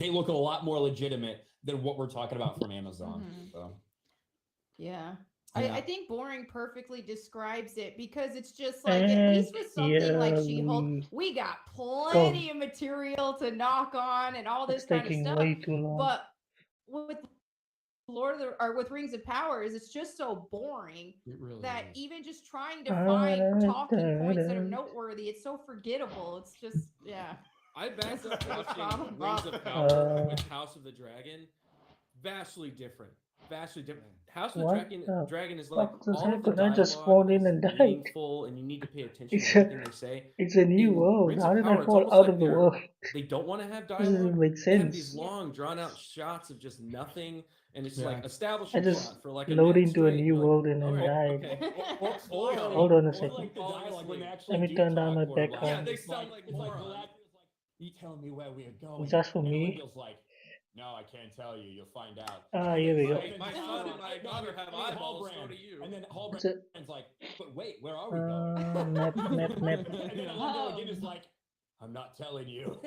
they look a lot more legitimate than what we're talking about from Amazon. So Yeah. yeah. I think boring perfectly describes it because it's just like, at And least with something like yeah, She Hulk, we got go. plenty of material to knock on and all this It's kind of taking stuff. way too long. But with Lord of the or with Rings of Powers, it's just so boring It really that is. even just trying to find talking points that are Da-da-da. noteworthy, it's so forgettable. It's just yeah. I backed That's up the watching problem. Rings of Power Uh, with House of the Dragon. Vastly different. Vastly different. House of the what Dragon the Dragon is like fuck just all of the happened? I just dialogue spawned in is and died. meaningful and you need to pay attention to It's a, everything they say. it's a new In world. Rings How of did I Power, it's fall almost out like of the world? they don't want to have This doesn't dialogue. make They have these sense. long, drawn out shots of just nothing, and it's Yeah. like I establishing just shot for like a load minute into a straight. new You're like, world and all then right, died. okay. Or Hold on a or second. like the Falling dialogue when they asleep. actually Let me do turn down talk my or background. Yeah, they it's sound like it's like morons. you telling me where we are going. Is that for And me? Olympia's like, no, I can't tell you. You'll find out. Ah, And here then we go. and then My son and my daughter have eyeballs, so do you. And then It's a Hallbrand's like, but wait, where are we going? map. And then Olympia again is like, I'm not telling you.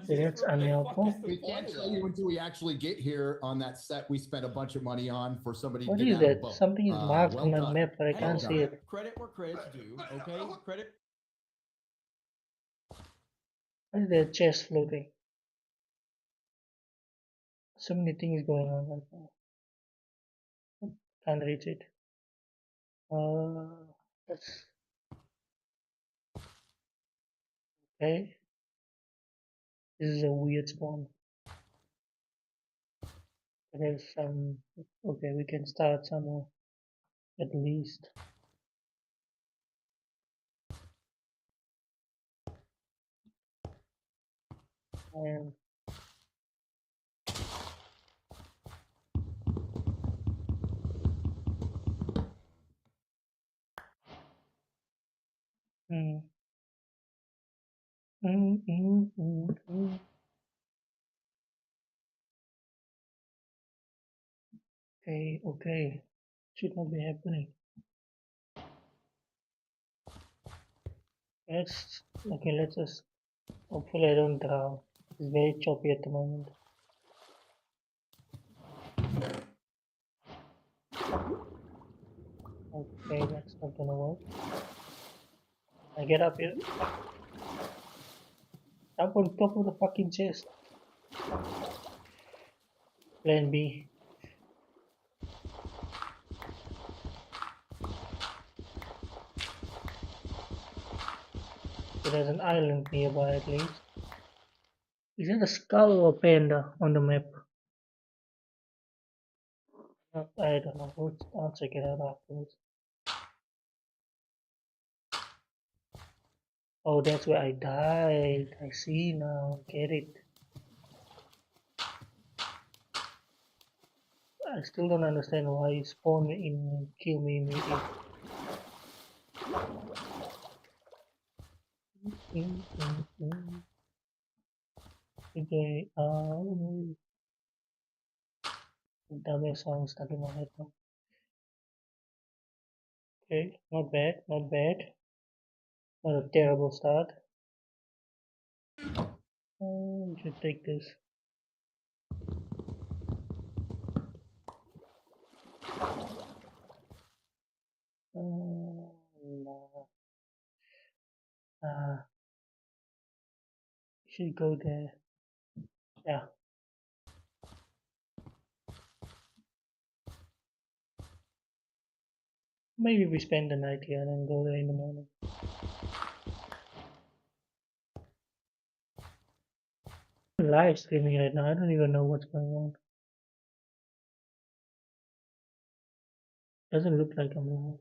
That's unhelpful. We can't tell you until we actually get here on that set we spent a bunch of money on for somebody What to get is out of a that? boat. Something is marked Well on my done. map, but I Hey, can't see it. credit where credit's due. Okay, credit. What is that chest floating? So many things going on right now. Can't reach it. That's okay. This is a weird spawn. There's some. Okay, we can start somewhere at least. And mm, mm. Okay, okay. Should not be happening. Let's okay. Let's just. Hopefully, I don't drown. It's very choppy at the moment. Okay, that's not gonna work. I get up here. Up on top of the fucking chest. Plan B. So there's an island nearby at least. Is that a skull or a panda on the map? I don't know. I'll check it out afterwards. Oh, that's where I died. I see now. Get it. I still don't understand why you spawn me in and kill me immediately. Okay, dumbass song stuck in my head now. Okay, not bad, not bad. Not a terrible start. We should take this. No. Should go there. Yeah. Maybe we spend the night here and then go there in the morning. Live streaming right now. I don't even know what's going on. Doesn't look like I'm live.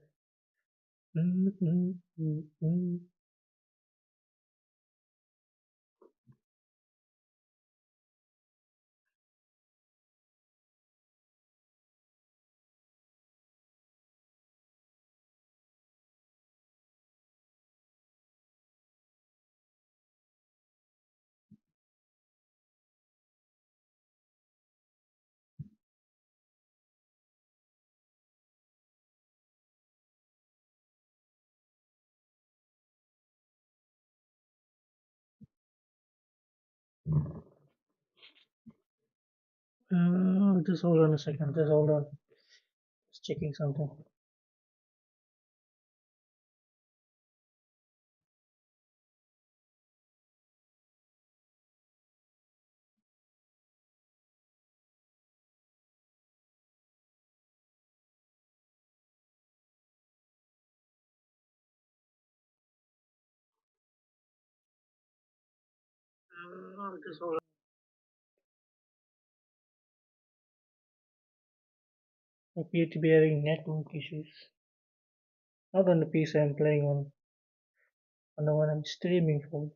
Just hold on a second. Just hold on. Just checking something. Just hold on. Appear to be having network issues. Not on the PC I'm playing on the one I'm streaming from.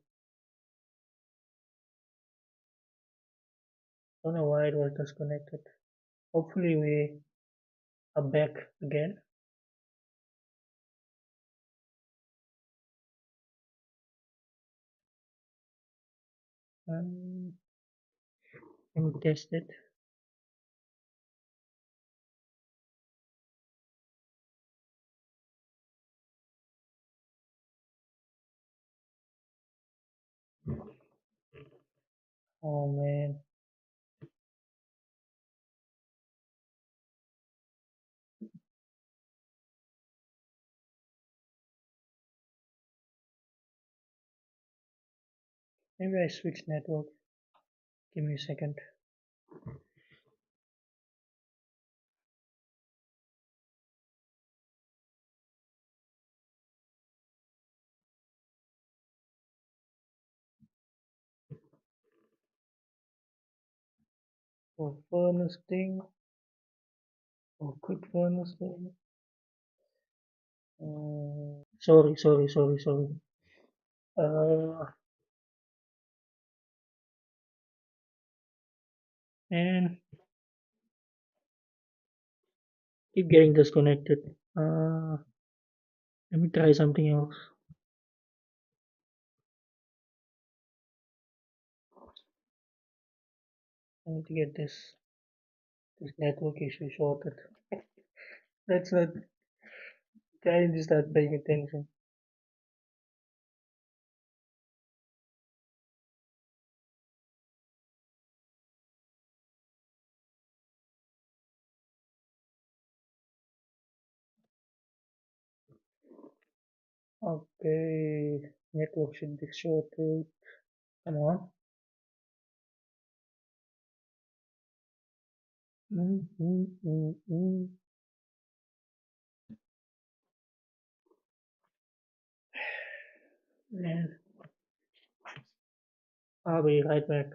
Don't know why it was disconnected. Hopefully we are back again. Let me test it. Oh man. Maybe I switch network. Give me a second. For furnace thing. For quick furnace thing. Sorry. And keep getting disconnected. Let me try something else. I need to get this network issue sorted. That's not trying to start paying attention. Okay, network should be sorted. Come on. And I'll be right back.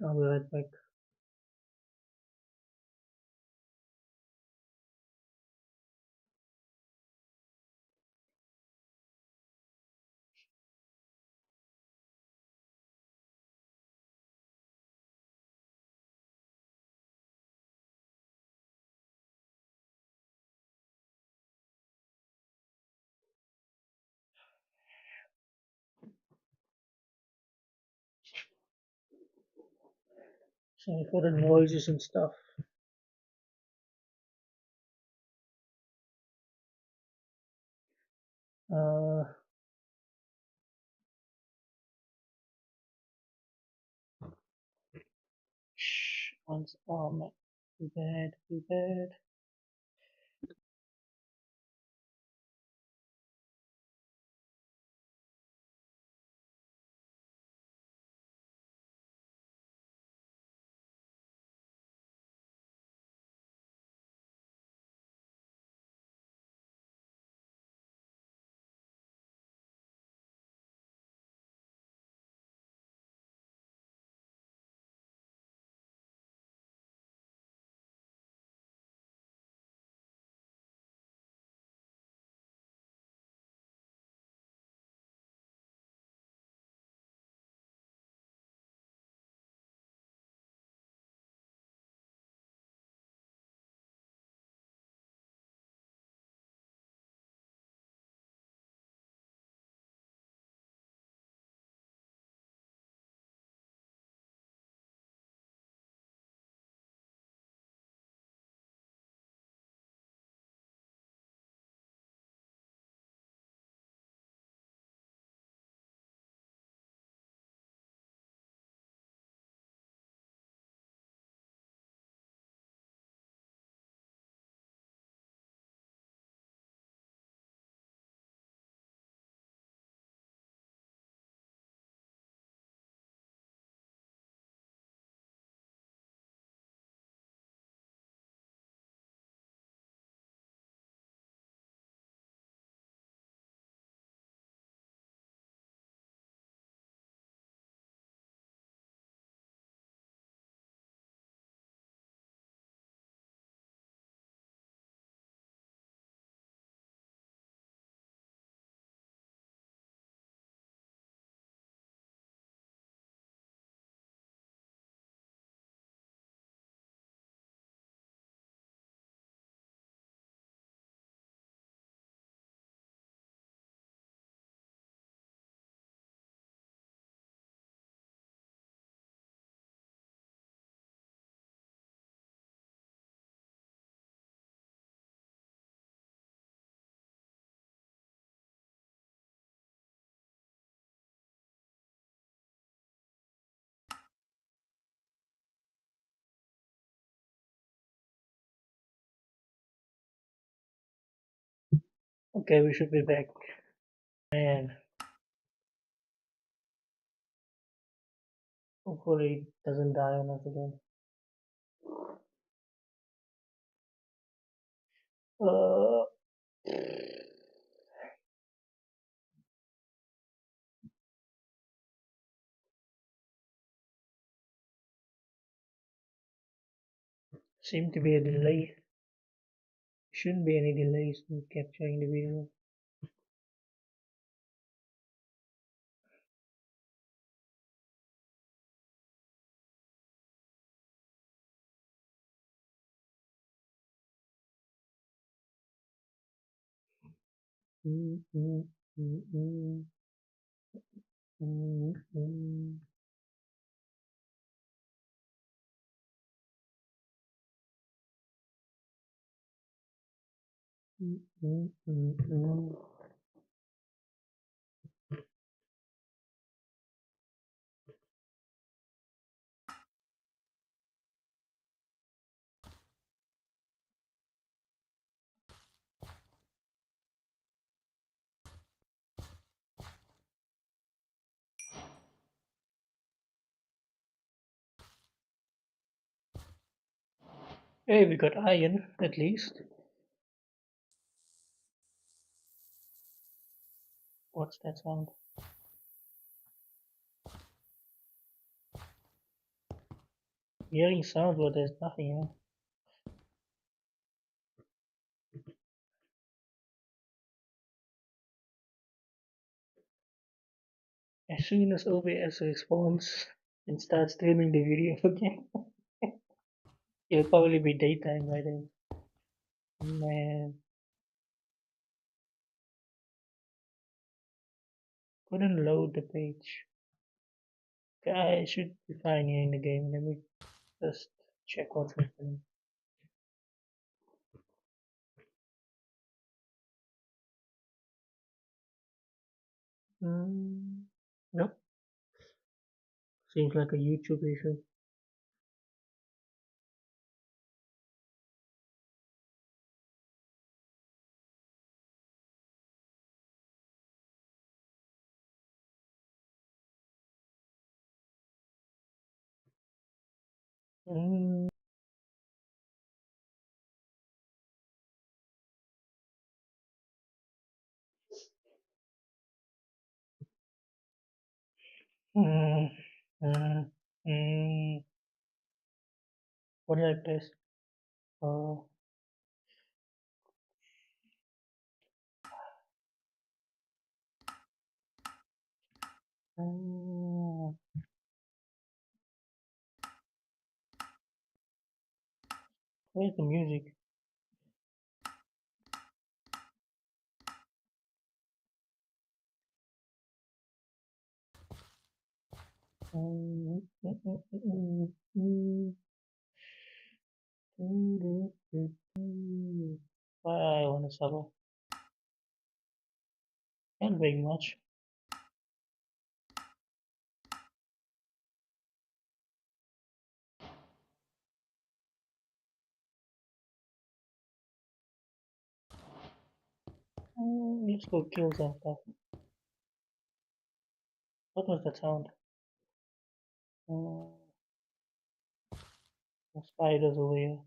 Sorry for the noises and stuff. Uh, once, oh man, too bad. Okay, we should be back. Man. Hopefully it doesn't die on us again. Seem to be a delay. Shouldn't be any delays in capturing the video. Mm, mm, mm, mm. Mm, mm. Mm, mm, mm, mm. Hey, we got iron, at least. What's that sound? Hearing sound, but there's nothing here. As soon as OBS responds and starts streaming the video again, it'll probably be daytime by then. Man, couldn't load the page. Okay, I should be fine here in the game. Let me just check what's happening. Nope. Seems like a YouTube issue. Mm. Mm. Mm. Mm. What did I press? Oh. Mm. Where's the music? Mm. Mm. Mm. Mm. Mm. Mm. Mm. Why I want to suffer? Not very much. Let's go kill some stuff. What was that sound? The spiders over here.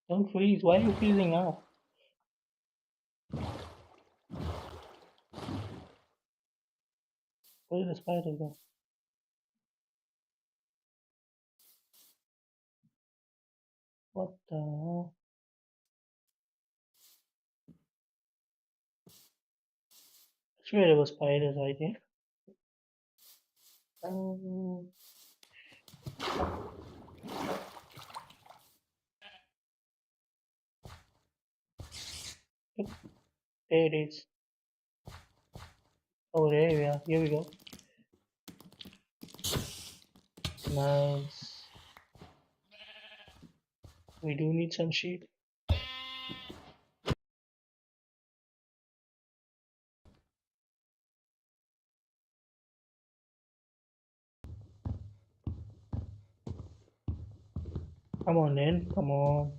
Don't freeze. Why are you freezing now? Where did the spiders go? What the hell? I swear there were spiders right here. Yep, there it is. Oh, there we are. Here we go. Nice. We do need some sheep. Come on then, come on.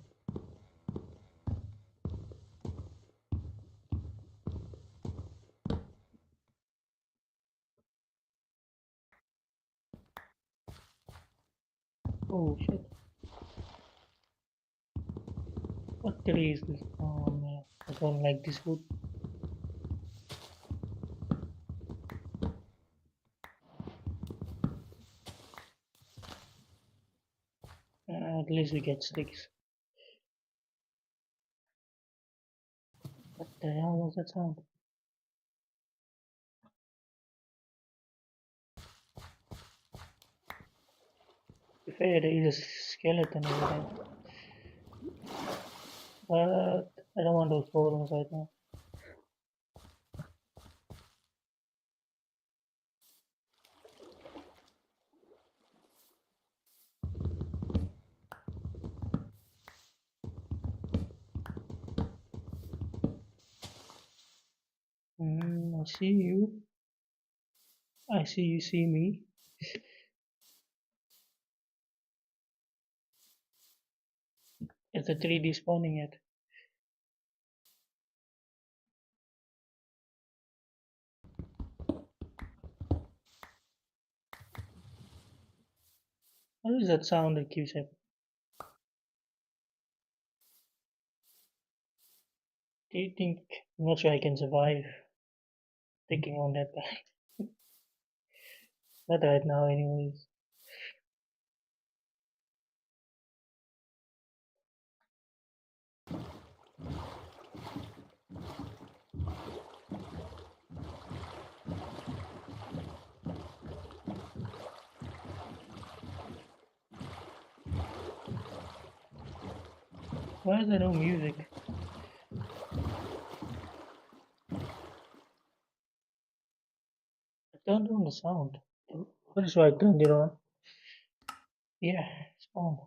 Oh shit. What tree is this? Oh man, I don't like this wood. At least we get sticks. What the hell was that sound? To be fair, there is a skeleton over there. But I don't want those problems right now. I see you. I see you see me. Is the 3D spawning yet? What is that sound that keeps happening? Do you think I'm not sure I can survive taking on that guy? Not right now anyways. Why is there no music? I turned on the sound. That is why I turned it on. Yeah, it's on.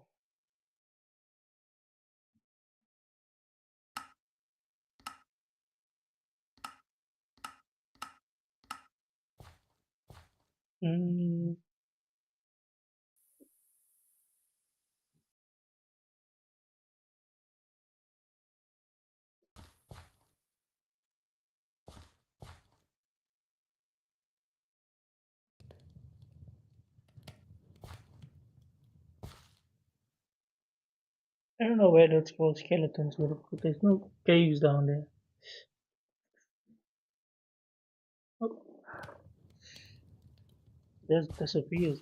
Mm. I don't know where that's called skeletons, but there's no caves down there. Oh, there's disappears.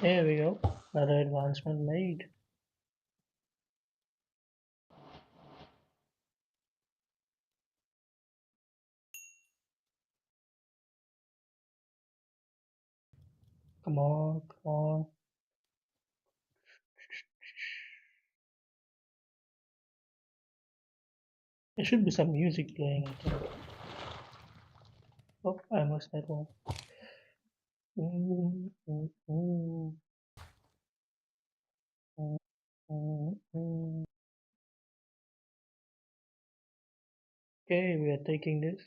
There we go. Another advancement made. Come on, come on. There should be some music playing, I think. Oh, I missed that one. Okay, we are taking this.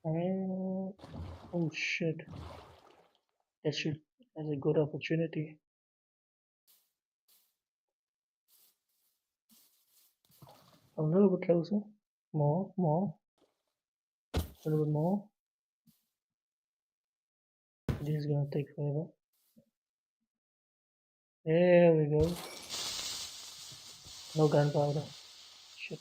Oh shit. That's a good opportunity. A little bit closer. More. A little bit more. This is gonna take forever. There we go. No gunpowder. Shit.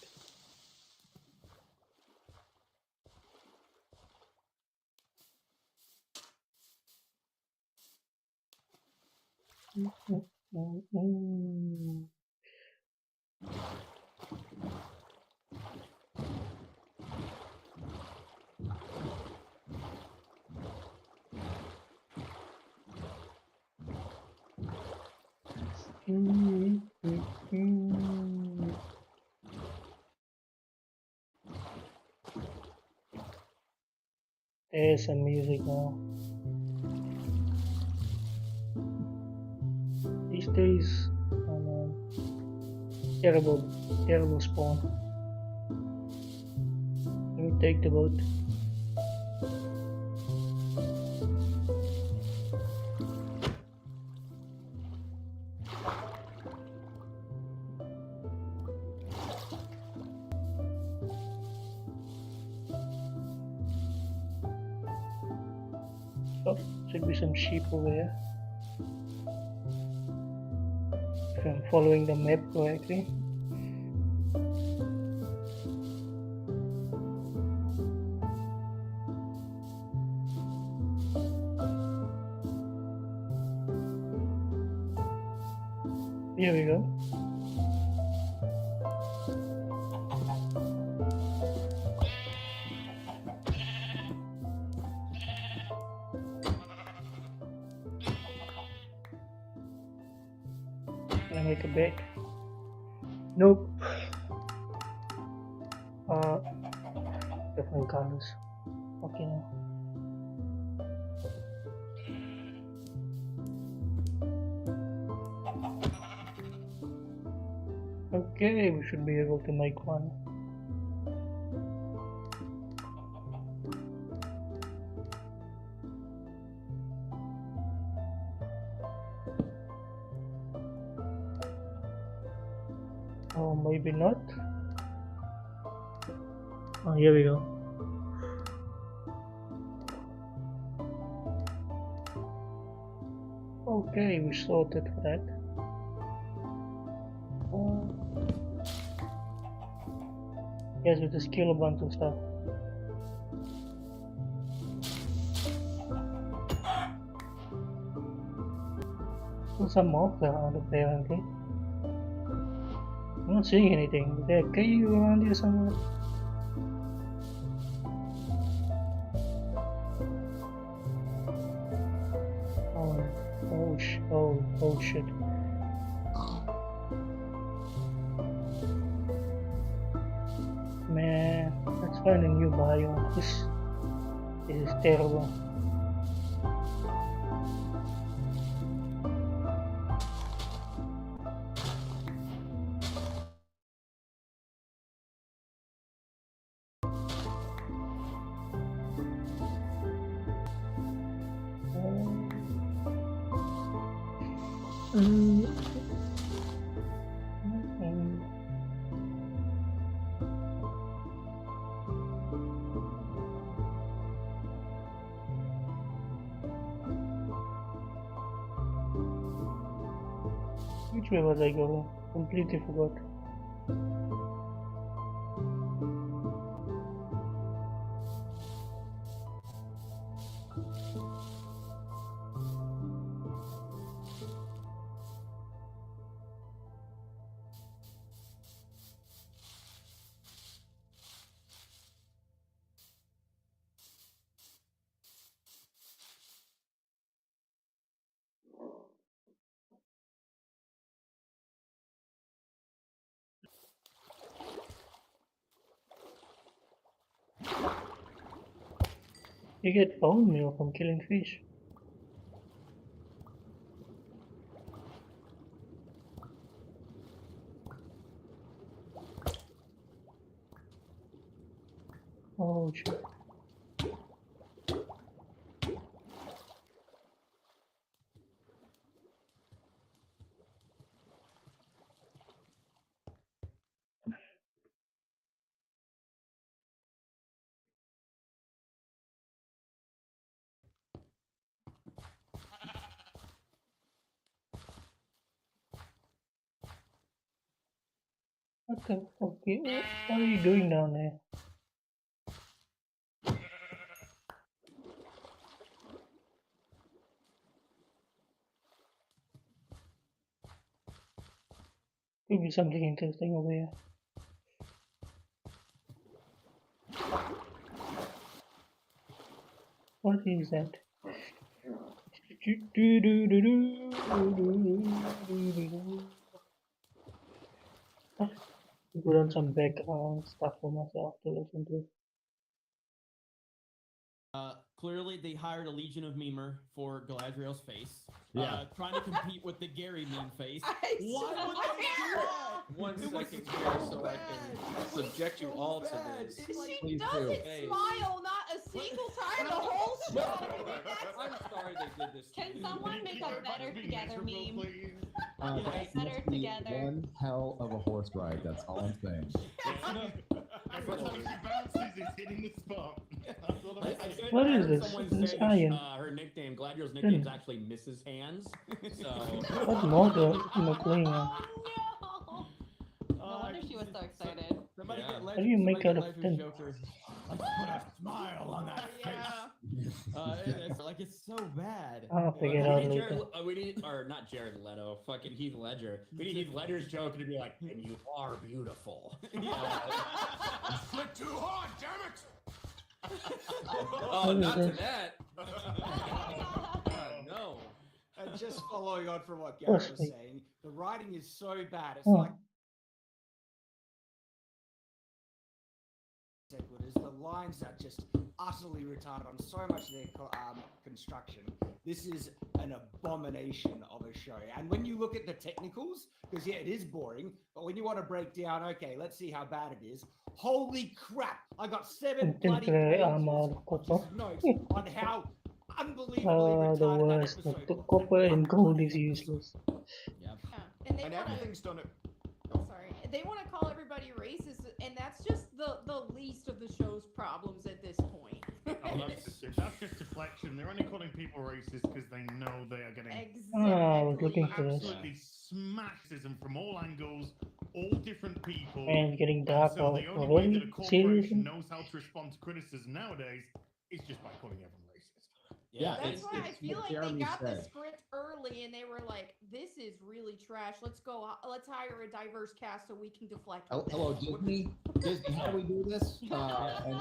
There's some music now. These days, oh man, terrible spawn. Let me take the boat. Oh, should be some sheep over here. If I'm following the map correctly. Here we go. Can I make a bet? Nope. Different colors. Okay now. Okay, we should be able to make one. Oh, maybe not. Oh, here we go. Okay, we sorted for that. Yes, we just kill a bunch of stuff. There's some mobs around apparently. I'm not seeing anything. Is there a cave around here somewhere? Oh shit. Man, let's find a new biome. This is terrible. Which way was I going? Completely forgot. You get bone meal from killing fish. Oh shit. What the fuck? What are you doing down there? Could be something interesting over here. What is that? Put on some background stuff for myself to listen to. Clearly, they hired a Legion of Memer for Galadriel's face. Yeah. Trying to compete with the Gary meme face. I Why swear. would they do that? 1 It was second so here so I can bad. subject you all to bad. this. It's like, She Please doesn't do. Hey. smile, not a single time the whole show. I'm sorry they did this. to Can you. someone make a better together meme? Uh, Yeah, that better must be together. one hell of a horse ride. That's all I'm saying. Every time she bounces, it's hitting the spot. That's all I'm saying. What is heard this? someone This say, iron. her nickname, Galadriel's nickname is actually Mrs. Hands. So. What mother playing on? Oh no! No wonder she was so excited. Somebody Yeah. get How do you make somebody out get of Ledger's tin? Joker. Let's put a smile on that face. Yeah. It's so bad. I'll figure it out we need later. we need, or not Jared Leto, fucking Heath Ledger. We need Heath Ledger's joke to be like, and you are beautiful. Slip too hard, damn it! Oh, not to this? that. No. And just following on from what Gary was Firstly. saying, the writing is so bad. It's Oh. like the lines are just utterly retarded on so much of their construction. This is an abomination of a show. And when you look at the technicals, because yeah, it is boring, but when you want to break down, okay, let's see how bad it is. Holy crap! I got 7 bloody Temporary pages armor of of copper. just notes on how unbelievably The retarded that worst. episode The was. copper and gold is useless. Yep. Yeah. And they And wanna, everything's done it. sorry, they want to call everybody racist, and that's just the least of the show's problems at this point. Oh, that's just deflection. They're only calling people racist because they know they are getting Exactly. I was looking for this. absolutely smashism from all angles, all different people. And it's getting dark So out the only way that already? a corporation Seriously? knows how to respond to criticism nowadays is just by calling everyone racist. Yeah, That's why I it's feel what like they Jeremy got the said. script early and they were like, "This is really trash. Let's go. Let's hire a diverse cast so we can deflect." with Hello, it." Disney. Disney, how do we do this? And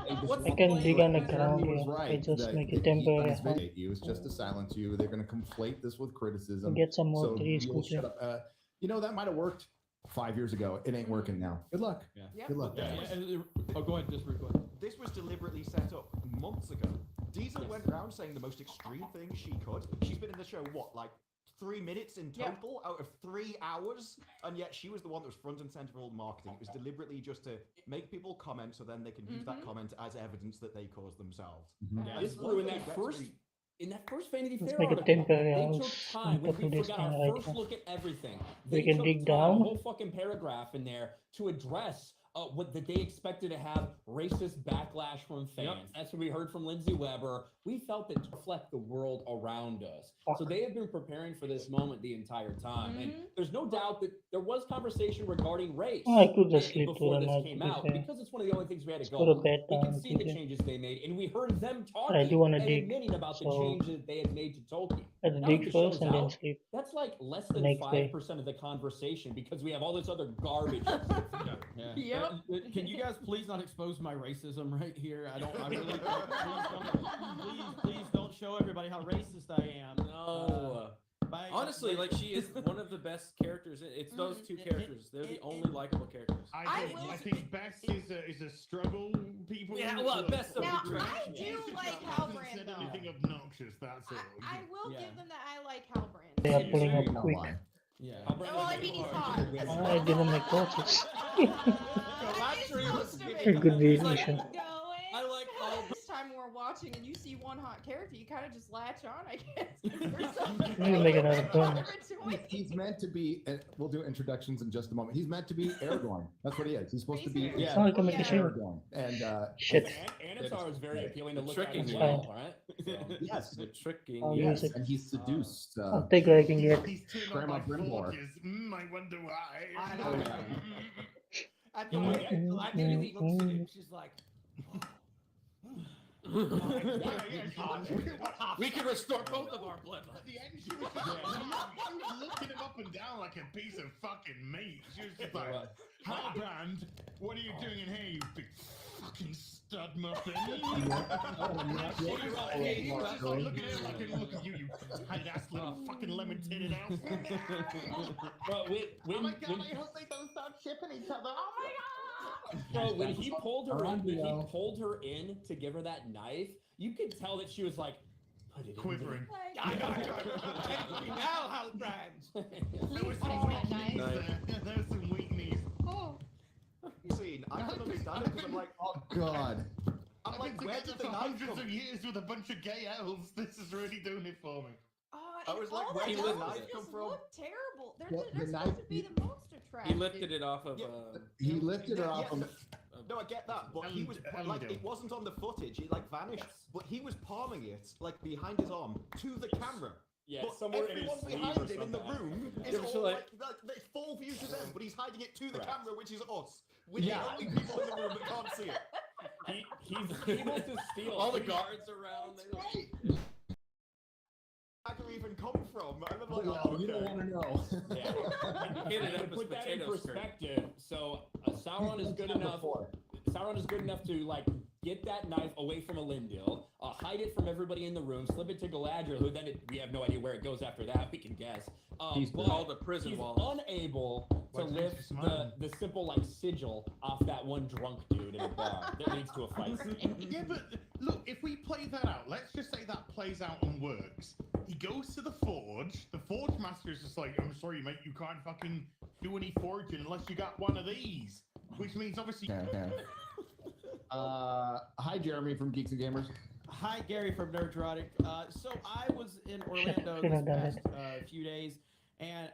they just What's I can dig on the Jeremy ground was here. I right, just that make the a heat temporary on this house. video you is just to silence you. They're going to conflate this with criticism. Get some more So trees you'll quickly. shut up. You know, that might have worked 5 years ago. It ain't working now. Good luck. Yeah. Yep. Good luck, Yeah, guys. Oh, go ahead, just record. This was deliberately set up months ago. Diesel Yes. went around saying the most extreme things she could. She's been in the show, what, like 3 minutes in Yeah. total out of 3 hours? And yet she was the one that was front and center of all the marketing. It was deliberately just to make people comment so then they can use that Mhm. comment as evidence that they caused themselves. Mhm. Yeah, Yeah. this blew in that That's first. really- In that first Vanity Let's Fair make a article, temporary they took house time. and When put we this forgot thing our right first here. look at everything. We They can took dig time, down. a whole fucking paragraph in there to address what that they expected to have racist backlash from fans. That's what we heard from Lindsay Weber. We felt that to reflect the world around us. So Fuck. they have been preparing for this moment the entire time. And Mhm. there's no doubt that there was conversation regarding race. I could just i- sleep through before the this night, came to be out fair. because it's one of the only things we had to Just go go to on. bed We down can see the quickly. changes they made, and we heard them But I talking do wanna and dig, admitting about the so changes that they had made to Tolkien. let's Now that dig the first show's and then out, sleep. That's like less The than next day. 5% of the conversation because we have all this other garbage. Yeah. Yep. Can you guys please not expose my racism right here? I really Please don't show everybody how racist I am. No. Honestly, like she is one of the best characters. It's those two characters. They're the only likable characters. I will- think Best is a struggle. People. Yeah, well, Best of Now, the I trash. do like Hasn't Halbrand said though. anything obnoxious. That's all. I will Yeah. give them that I like Halbrand. They are You pulling say up you know quick. why. Yeah. Well, I mean, he's hot. I didn't make torches. Actually, most of It could be It's like, ignition. I like this time we're watching and you see one hot character, you kind of just latch on, I guess. We need to make another bonus. He's meant to be, and we'll do introductions in just a moment. He's meant to be Aragorn. That's what he is. He's supposed to be Basically. Oh, I can make a Yeah. shield. Aragorn. And Shit. Anatar is very appealing to look at Tricking as you. well, right? yes, The tricking. Oh, you. yes. yes, and he's seduced. I'll take what I can get. He's turned Grandma on by Brimbor. forges. I wonder why. I know. And everything looks sick. She's like, we can restore both of our blood. At the end, she was looking him up and down like a piece of fucking meat. She was just like, Halbrand, what are you doing in here, you big fucking stud muffin? He was just like looking at him like, look at you tight ass little fucking lemon titted ass. But Oh my god, I hope they don't start shipping each other. Oh my god! Bro, when he pulled her in to give her that knife, you could tell that she was like, put it Quivering. now, Halbrand. There was some weak knees there. There was some weak knees. Oh. Scene. I can understand it because I'm like, Oh God. I'm like, where did the for knife hundreds come? of years with a bunch of gay elves. This is really doing it for me. I was like, where did did the the knife come from? Look terrible. They're, Well, they're the supposed knife- to be the most attractive. He lifted it off of. He lifted her off. No, I get that, but he was like, it wasn't on the footage. It like vanished, but he was palming it like behind his arm to the camera. Yeah, But somewhere in his everyone sleeve behind or him in the something. room Yeah, is so all like- it's full view to them, but he's hiding it to the Correct. camera, which is us. We're Yeah. the only people in the room that can't see it. He's able to steal all the guards around. They don't- Where did it even come from? I'm like, Well, oh, you don't okay. want to know. Yeah. Hit it To up as put that in potato skirt. perspective, so Sauron is good enough. Sauron is good enough to like get that knife away from Elendil, hide it from everybody in the room, slip it to Galadriel, who then we have no idea where it goes after that. We can guess. He's But called a prison he's wall. unable Why to didn't lift you smile? the simple like sigil off that one drunk dude in a bar that leads to a fight scene. Yeah, but look, if we play that out, let's just say that plays out and works. He goes to the forge. The forge master is just like, I'm sorry, mate, you can't fucking do any forging unless you got one of these. Which means obviously. Hi, Jeremy from Geeks and Gamers. Hi, Gary from Nerdrotic. So I was in Orlando Should have this done past few days, and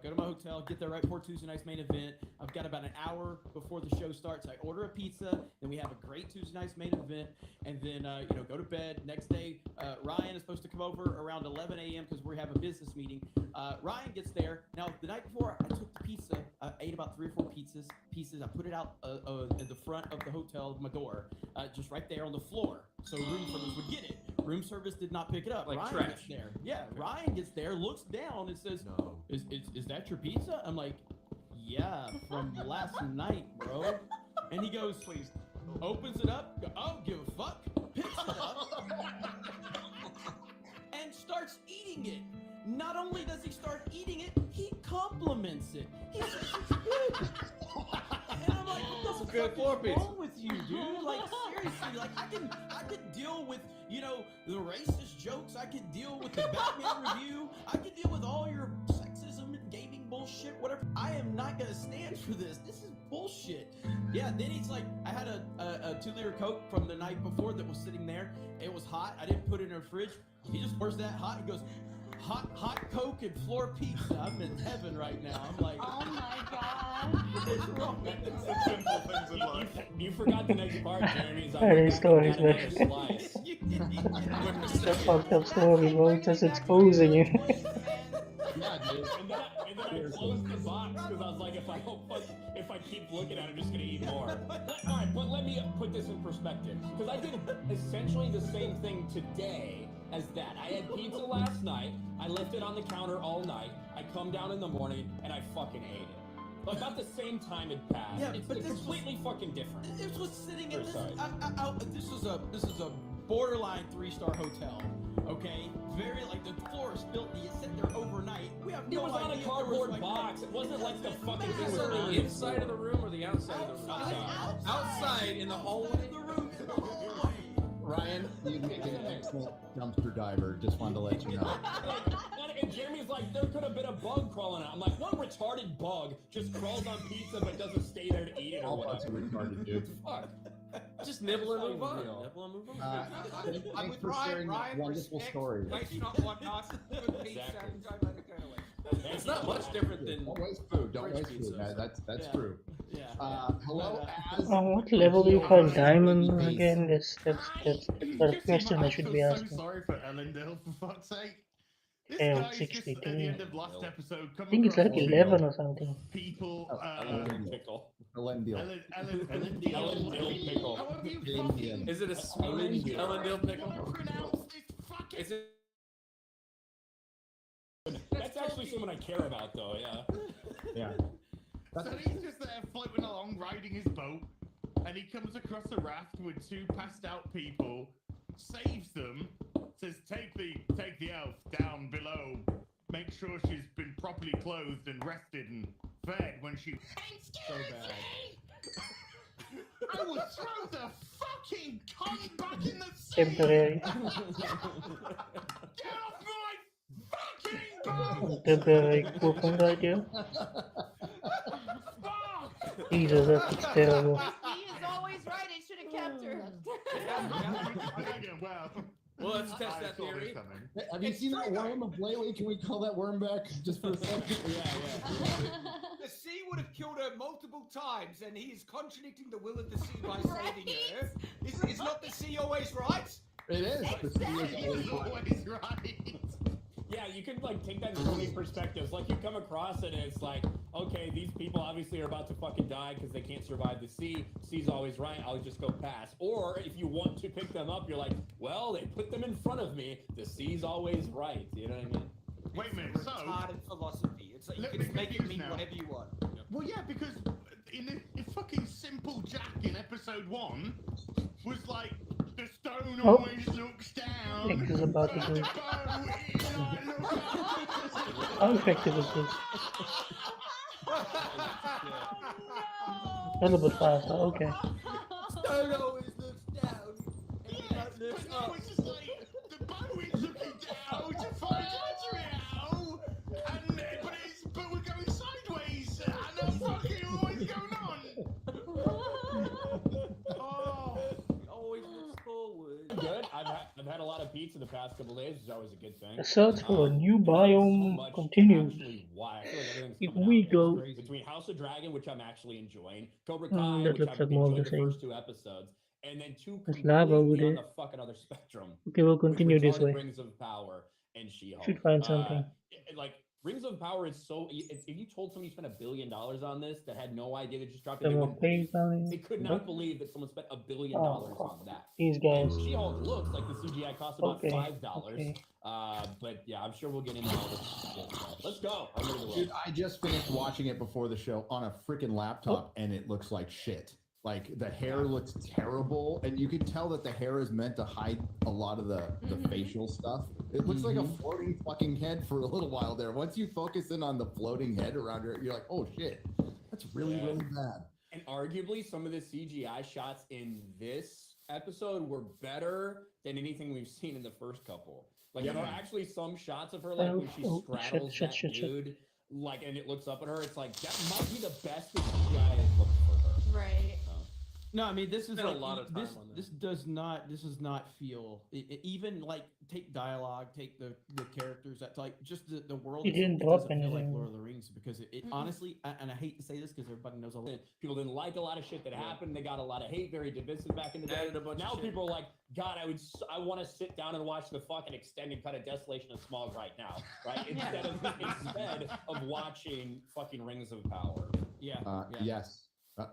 go to my hotel, get there right before Tuesday night's main event. I've got about an hour before the show starts. I order a pizza, then we have a great Tuesday night's main event, and then go to bed. Next day, Ryan is supposed to come over around 11 a.m. because we have a business meeting. Ryan gets there. Now, the night before, I took the pizza. I ate about 3 or 4 pieces. I put it out at the front of the hotel, my door, just right there on the floor, so room service would get it. Room service did not pick it up. Like Ryan trash. gets there. Yeah, Ryan gets there, looks down, and says, No. Is that your pizza? I'm like, yeah, from last night, bro. And he goes, please, opens it up, I don't give a fuck, picks it up, and starts eating it. Not only does he start eating it, he compliments it. He says it's good. And I'm like, what the good floor fuck is pizza. wrong with you, dude? Like, seriously, like I could deal with, the racist jokes. I could deal with the Batman review. I could deal with all your sexism and gaming bullshit, whatever. I am not gonna stand for this. This is bullshit. Yeah, then he's like, I had a 2-liter Coke from the night before that was sitting there. It was hot. I didn't put it in a fridge. He just pours that hot. He goes, hot Coke and floor pizza. I'm in heaven right now. I'm like, Oh my god. what's wrong with It's the simple things in life. You forgot the next part, Jeremy. Is I That went is back stories, and got man. another slice. It's a fucked up story, bro. It's just exposing you. Yeah, dude. And then I closed the box because I was like, if I keep looking at it, I'm just gonna eat more. All right, but let me put this in perspective because I did essentially the same thing today as that. I had pizza last night. I left it on the counter all night. I come down in the morning and I fucking ate it. But about the same time it passed. Yeah, it's but this was- completely fucking different. This was sitting in this. Sorry. This is a borderline 3-star hotel. Okay, very like the floor is filthy. You sit there overnight. We have It no was on idea a if there cardboard was, like, box. It wasn't like the fucking thing Is was it on on the inside of the room or the outside of the room? Outside in the hallway. Outside of the room, in the hallway. Ryan, you make an excellent dumpster diver. Just wanted to let you know. And Jeremy's like, there could have been a bug crawling out. I'm like, what retarded bug just crawls on pizza but doesn't stay there to eat it or All parts are whatever? retarded, dude. Fuck. Just nibble and move on. Real. Nibble and move on. Thanks for sharing that wonderful story. Waste not, want not, good pizza, Exactly. enjoy like a getaway. It's not much different than Don't waste food. Don't French waste pizza. food. That's Yeah. true. Yeah. Hello, Az. What level do you call diamond Please. again? That's the Just question I should be feel asking. so sorry for Ellendale, for fuck's sake. This Damn, guy's just at the 62. end of last episode. I think it's like 11 or something. People. Ellen Pickle. Ellen Deal. Ellen Pickle. How have you fucking? Is it a Swedish Ellendale pickle? Pronounce this fucking. Is it? That's actually someone I care about, though. Yeah. Yeah. So he's just there floating along, riding his boat, and he comes across a raft with two passed out people, saves them, says, "Take the elf down below. Make sure she's been properly clothed and rested and fed when she." So bad. I will throw the fucking cunt back in the sea. Temporary. Get off my fucking boat! Temporary coupon right here. Fuck! Jesus, that's terrible. He is always right. He should have kept her. Well, Well, let's test I that saw this theory. coming. Hey, have you seen that worm of Lately? Can we call that worm back just for a second? The sea would have killed her multiple times, and he is contradicting the will of the sea by saving her. Is not the sea always right? It is. The sea is always He's right. always right. Yeah, you can like take that in so many perspectives. Like you come across it and it's like, okay, these people obviously are about to fucking die because they can't survive the sea. Sea's always right. I'll just go past. Or if you want to pick them up, you're like, well, they put them in front of me. The sea's always right. You know what I mean? Wait a minute. So, Retarded philosophy. It's like you Let can me just make it confuse mean now. whatever you want. well, yeah, because in fucking Simple Jack in episode 1 was like, the stone Oh. always looks down. Nick is about to but do the it. bow, it like looks up. How effective is this? A little bit faster, okay. Stone always looks down. Yeah, but now it's just like the bow is looking down to find material, but we're going sideways, and that's fucking always going on. Oh, it always looks forward. Good. I've had a lot of pizza the past couple days, which is always a good thing. The search for a new So biome much continues. actually why. I feel like everything's If coming we out go- next. Between House of Dragon, which I'm actually enjoying, Cobra Kai, that which looks I've like more of enjoyed the the same. first 2 episodes, and then 2 There's lava over completely on there. the fucking other spectrum. Okay, we'll with continue this retarded way. Rings of Power and She-Hulk. Should find something. Like Rings of Power is so. If you told somebody you spent $1 billion on this that had no idea they just dropped it, Some they, more wouldn't page believe. down They here. could not Nope. believe that someone spent $1 billion Oh, on that. These guys. And She-Hulk looks like the CGI cost about Okay, $5. okay. But yeah, I'm sure we'll get into all this stuff. Let's go. I'm ready to roll. Dude, I just finished watching it before the show on a freaking laptop, and it looks like shit. Like the hair looks terrible, and you can tell that the hair is meant to hide a lot of the facial stuff. It looks like a floating fucking head for a little while there. Once you focus in on the floating head around her, you're like, oh shit, that's really Yeah. really bad. And arguably, some of the CGI shots in this episode were better than anything we've seen in the first couple. Like there are actually some shots of her, like when she Oh, straddles shit, that shit, shit. dude, like, and it looks up at her. It's like that might be the best the CGI has looked for her. Right. No, I mean this is Spent a like, lot of time this. on that. This does not feel even like take dialogue, take the characters that like just the world. He itself, didn't it drop doesn't feel like anything. Lord of the Rings because it honestly, and I hate to say this because everybody knows a lot. People didn't like a lot of shit that happened. They got a lot of hate, very divisive back in the day. Added a bunch of Now shit. people are like, God, I want to sit down and watch the fucking extended cut of Desolation and Smog right now, right? Instead of watching fucking Rings of Power. Yeah. Yes.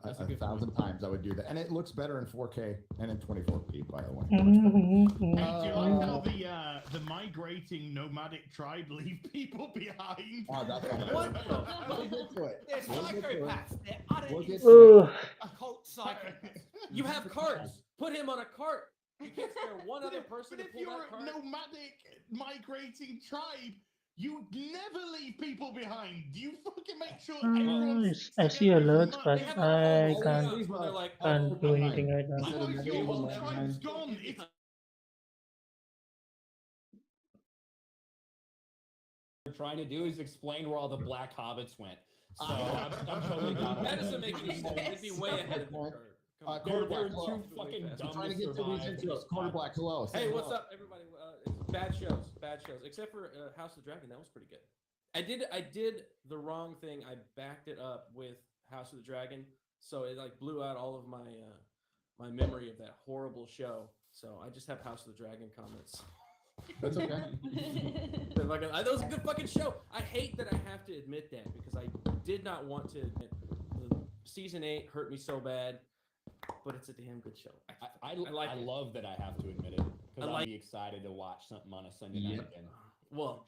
That's a A good thousand times I would do that, and it looks better in 4K and in 24p. By the way, Mhm. Hey, do you like how the migrating nomadic tribe leave people behind? Oh, that's What? We'll get to it. They're We'll get to it. psychopaths. They're utter We'll get insane to Ugh. occult psychopaths. You have carts. Put him on a cart. You can't spare one other person But to if pull you're that a cart. nomadic migrating tribe, you never leave people behind. You fucking make sure everyone's I see together as alerts, much. but They have a I whole can't thing where they're like, can't do anything right now. Otherwise, your whole tribe's gone. It's They're trying to do is explain where all the black hobbits went. So I'm totally down. That doesn't make any sense. They'd be way ahead of the curve. Come on. Quarter They're black, hello. too fucking dumb Trying to to get to these survive. intros. Quarter black, hello. Hey, what's up, everybody? It's bad shows, except for House of the Dragon. That was pretty good. I did the wrong thing. I backed it up with House of the Dragon, so it like blew out all of my my memory of that horrible show. So I just have House of the Dragon comments. That's okay. That was a good fucking show. I hate that I have to admit that because I did not want to admit season 8 hurt me so bad, but it's a damn good show. I like it. love that I have to admit it because I'll be excited to watch something on a Sunday night again. Well,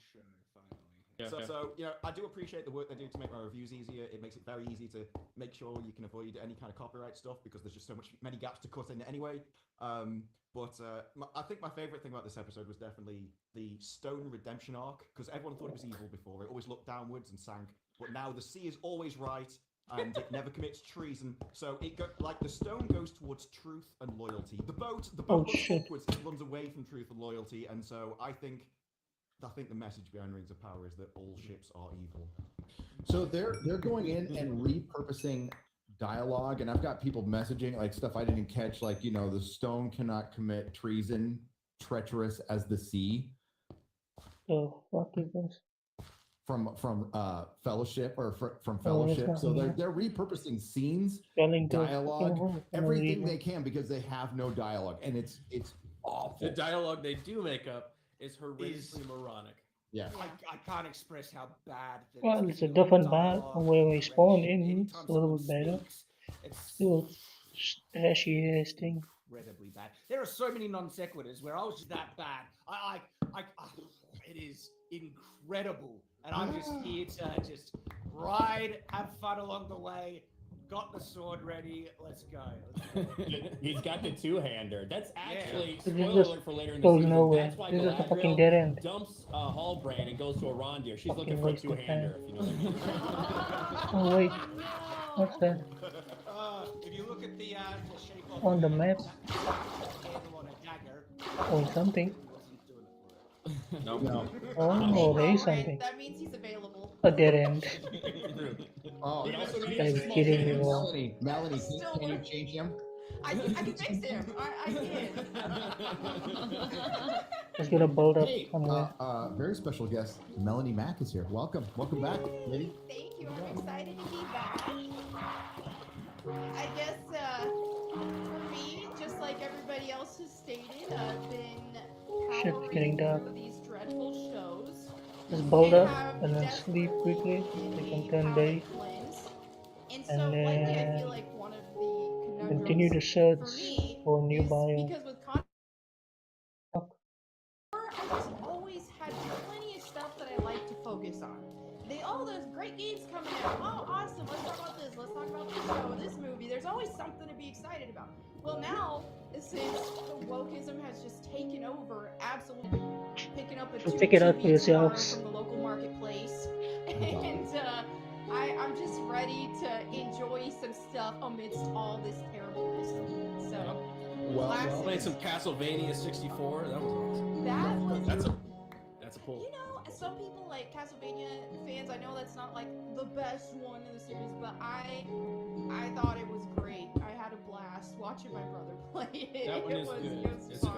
So, you know, I do appreciate the work they do to make my reviews easier. It makes it very easy to make sure you can avoid any kind of copyright stuff because there's just many gaps to cut in anyway. I think my favorite thing about this episode was definitely the Stone redemption arc because everyone thought it was evil before. It always looked downwards and sank, but now the sea is always right and it never commits treason. So the stone goes towards truth and loyalty. The boat goes upwards. It runs away from truth and loyalty, and so I think the message behind Rings of Power is that all ships are evil. So they're going in and repurposing dialogue, and I've got people messaging like stuff I didn't catch, like the stone cannot commit treason, treacherous as the sea. So what is this? From Fellowship or from Fellowship. So they're repurposing scenes, dialogue, everything they can because they have no dialogue, and it's awful. The dialogue they do make up is horrendously moronic. Yeah. I can't express how bad. Well, it's a different map from where we spawned in. It's a little bit better. It's still trashy ass thing. Incredibly bad. There are so many non sequiturs where I was just that bad. It is incredible, and I'm just here to just ride, have fun along the way. Got the sword ready. Let's go. He's got the two-hander. That's actually Yeah. spoiler alert for later in the Goes season. nowhere. That's why This is a Galadriel fucking dead end. dumps Hallbrand and goes to Arondir. She's Fucking looking for a waste of two-hander. time. If you know what I mean. Oh wait, what's that? If you look at the shape of On the map? handle on a dagger, Oh, something. No. Oh, there is Alright, something. that means he's available. A dead end. Oh, He also You needs gotta a be small kidding me, penis. bro. Melanie, Still can you work. change him? I can fix him. I can. Let's get a build up Hey, somewhere. very special guest, Melanie Mack is here. Welcome back, lady. Thank you. I'm excited to be back. I guess for me, just like everybody else has stated, I've been Shit's powering getting dark. through these dreadful shows. Just build and up have and then sleep quickly. definitely Take some been 10 a days. palate cleanse. And so And lately, I then feel like one of the conundrums continue to search for me for new is biome. because with I just always had plenty of stuff that I like to focus on. There's great games coming out. Oh, awesome. Let's talk about this. Let's talk about this show, this movie. There's always something to be excited about. Well, now, since the wokeism has just taken over, absolutely picking up a So 2 check it out for TVs tomorrow yourselves. from the local marketplace. And I'm just ready to enjoy some stuff amidst all this terribleness. So, Well, Played some Castlevania 64. That was awesome. that was That's a pull. You know, some people like Castlevania fans. I know that's not like the best one in the series, but I thought it was great. I had a blast watching my brother play it. That one it is was, good. It was It's fun.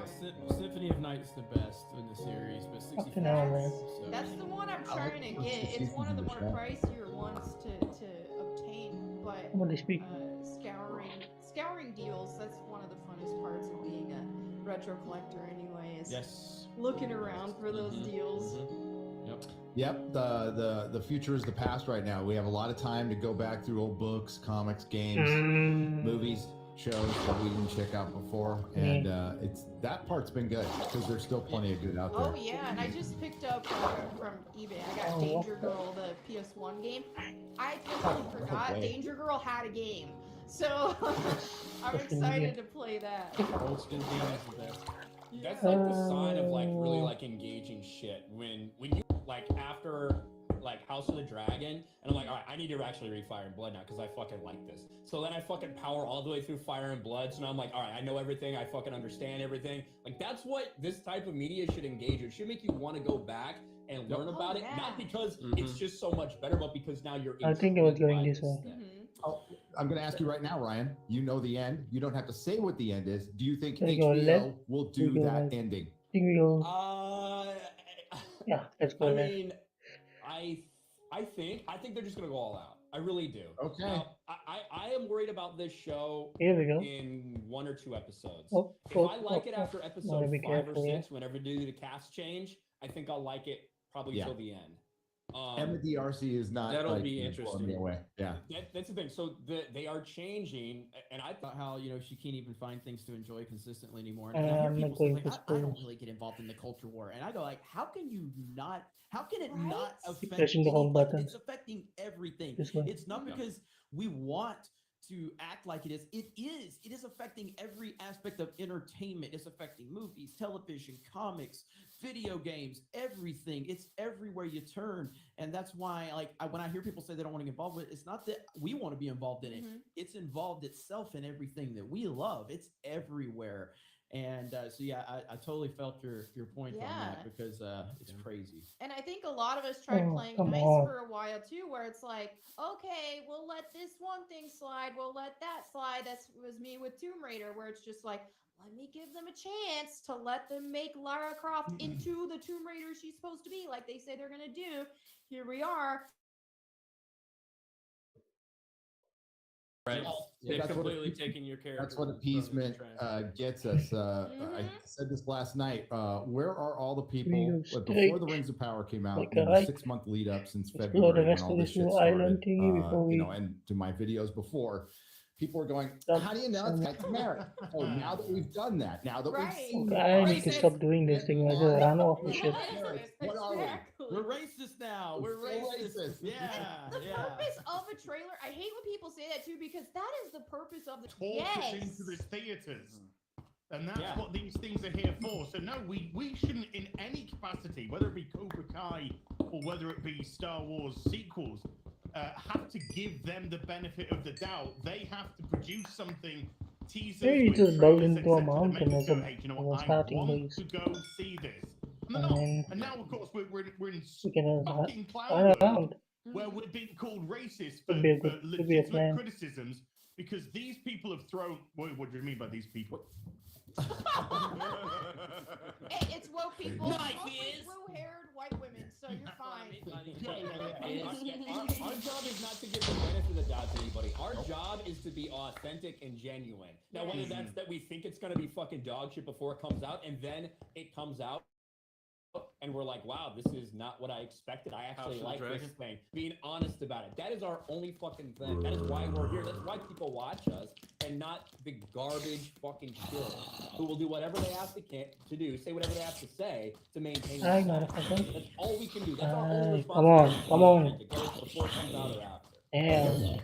Symphony of Night is the best in the series, but 64. Fucking hell, man. So. That's the one I'm I like trying to those get. It's seasons one of the of more the show. pricier ones to obtain, but Somebody speak. scouring deals. That's one of the funnest parts of being a retro collector, anyway. Is Yes. looking around for those deals. Yep. Yep, the future is the past right now. We have a lot of time to go back through old books, comics, games, movies, shows that we didn't check out before, and it's that part's been good because there's still plenty of good out there. Oh yeah, and I just picked up from eBay. I got Oh, Danger Girl, the PS1 game. I totally forgot way. Danger Girl had a game, so I'm excited to play that. Old school game is the best. That's like the sign of like really like engaging shit. When you like after like House of the Dragon, and I'm like, all right, I need to actually read Fire and Blood now because I fucking like this. So then I fucking power all the way through Fire and Blood. So now I'm like, all right, I know everything. I fucking understand everything. Like that's what this type of media should engage you. It should make you want to go back and learn about it, not because it's just so much better, but because now you're. I think I was intrigued going by this way. thing. Oh, I'm going to ask you right now, Ryan. You know the end. You don't have to say what the end is. Do you think There you go, HBO will there you do go, that left. ending? I think we go. Yeah, let's go I left. mean, I think they're just gonna go all out. I really do. Okay. Now, I am worried about this show Here we go. in 1 or 2 episodes. Oh, If oh, I like oh, it oh. after Wanna episode be 5 or careful, yeah. 6, whenever they do the cast change, I think I'll like it probably Yeah. till the end. Emma DRC is not. That'll like, be blowing interesting. me away. Yeah. That's the thing. So they are changing, and I About how she can't even find things to enjoy consistently anymore. I'm And I hear not people say going like, to I don't spoil. really get involved in the culture war, and I go like, how can you not? How can it Right? not affect? pressing the wrong like, buttons. it's affecting everything. This one. It's not Yeah. because we want to act like it is. It is. It is affecting every aspect of entertainment. It's affecting movies, television, comics, video games, everything. It's everywhere you turn. And that's why, like, when I hear people say they don't want to get involved with it, it's not that we want to be involved in it. Mhm. It's involved itself in everything that we love. It's everywhere. And so, yeah, I totally felt your point on Yeah. that because it's crazy. And I think a lot of us tried Oh, playing come nice on. for a while too, where it's like, okay, we'll let this one thing slide, we'll let that slide. That was me with Tomb Raider, where it's just like, let me give them a chance to let them make Lara Croft into the Tomb Raider she's supposed to be, like they say they're gonna do. Here we are. Right. Yeah, They've that's what completely appease- taken your character. That's what and thrown it in the appeasement trash. gets us. I Mhm. said this last night. Where are all the people Real before straight. the Rings of Power came out? Like in a the hike. 6-month lead up since Explore the February when rest all of this this shit little started. island thingy before we And to my videos before, people were going, Stop. "How do you know it's got merit?" Oh, now that we've done that, now that Right. we've seen Okay, that, I need to stop doing this thing. I just run off the shit. What are we? Exactly. We're racist now. We're We're so racist. racist. Yeah. The yeah. purpose of a trailer, I hate when people say that too, because that is the purpose of the Talk yes. it into the theaters. And that's Yeah. what these things are here for. So no, we shouldn't in any capacity, whether it be Cobra Kai or whether it be Star Wars sequels, have to give them the benefit of the doubt. They have to produce something, teasers, Maybe with just built trailers, into a etc., that mountain make us as go, a- hey, do you know as a what? I starting want base. to go see this. And they're And not. then And now, of course, we're in we can fucking run cloud world, around. where we're being called racist for, Could be a for good- could be a legitimate plan. criticisms because these people have thrown. What do you mean by these people? It's woke people, Knife mostly is- blue-haired white women, so you're fine. Our job is not to give the benefit of the doubt to anybody. Our job is to be authentic and genuine. Now, whether that's that we think it's going to be fucking dog shit before it comes out, and then it comes out, and we're like, wow, this is not what I expected. I actually House of the like this Dragon? thing. Being honest about it. That is our only fucking thing. That is why we're here. That's why people watch us, and not the garbage fucking shit who will do whatever they have to do, say whatever they have to say to maintain Hi, their motherfucker. That's all we can do. That's our only Come responsibility. on, come on. To get it before it comes out or after. Damn.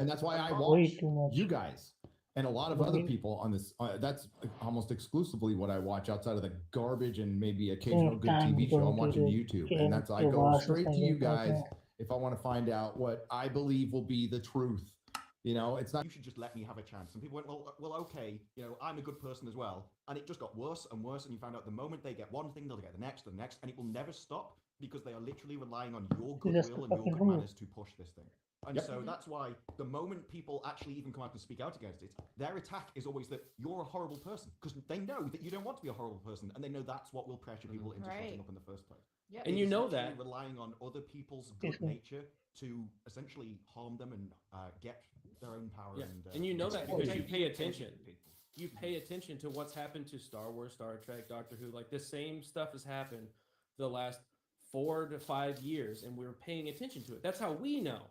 and that's why I Way watch too much. you guys and a lot of What do other you mean? people on this. That's almost exclusively what I watch outside of the garbage and maybe occasional good time TV show going I'm to watching the YouTube, game, and that's I your go boss straight and to you things like guys that. if I want to find out what I believe will be the truth. You know, it's not. You should just let me have a chance. And people went, well, okay, you know, I'm a good person as well. And it just got worse and worse. And you found out the moment they get one thing, they'll get the next, and it will never stop because they are literally relying on your That's goodwill the and your fucking good rule. manners to push this thing. And Yep. so that's why the moment people actually even come out and speak out against it, their attack is always that you're a horrible person because they know that you don't want to be a horrible person, and they know that's what will pressure people into Right. shutting up in the first place. Yep. And It you is know literally that. relying on other people's Excuse good me. nature to essentially harm them and get their own power. Yeah. And And you know that exploit because you it. pay attention. You pay attention to what's happened to Star Wars, Star Trek, Doctor Who. Like the same stuff has happened the last 4 to 5 years, and we're paying attention to it. That's how we know.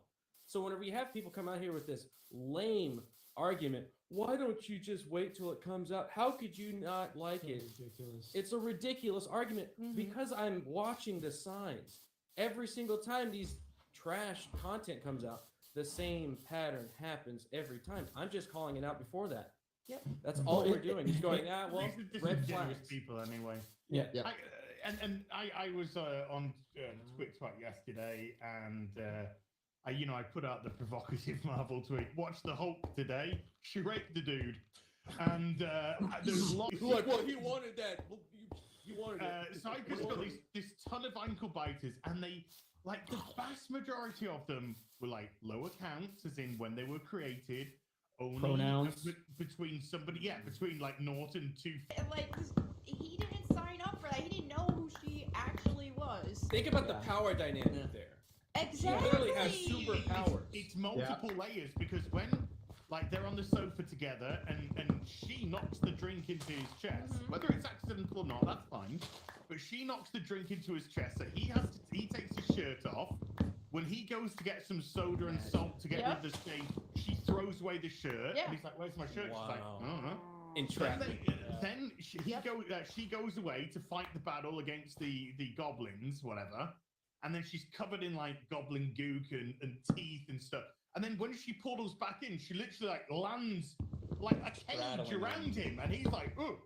So whenever you have people come out here with this lame argument, why don't you just wait till it comes out? How could you not like it? Ridiculous. It's a ridiculous argument because I'm watching the signs. Every single time these trash content comes out, the same pattern happens every time. I'm just calling it out before that. Yep. That's all we're doing. Is going, well, These are red disingenuous flags. people anyway. Yeah. Yep. I was on Twitch yesterday, and I put out the provocative Marvel tweet. Watch the Hulk today. She raped the dude, and there's lots. Like, well, he wanted that. Well, you wanted it. Cyber's got this ton of ankle biters, and they like the vast majority of them were like low accounts, as in when they were created. Only Pronouns. between somebody, between like North and 2. Like, he didn't sign up for that. He didn't know who she actually was. Think about the Yeah. power dynamic there. Exactly. literally has superpowers. It's multiple layers because when like they're on the sofa together and she knocks the drink into his chest, whether it's accidental or not, that's fine. But she knocks the drink into his chest, so he takes his shirt off. When he goes to get some soda and salt to get rid of the stain, she throws away the shirt, and he's like, "Where's my shirt?" She's like, "I don't know." Entrapment. Then she goes away to fight the battle against the goblins, whatever. And then she's covered in like goblin gook and teeth and stuff. And then when she portals back in, she literally like lands like a cage around him, and he's like, "Oh,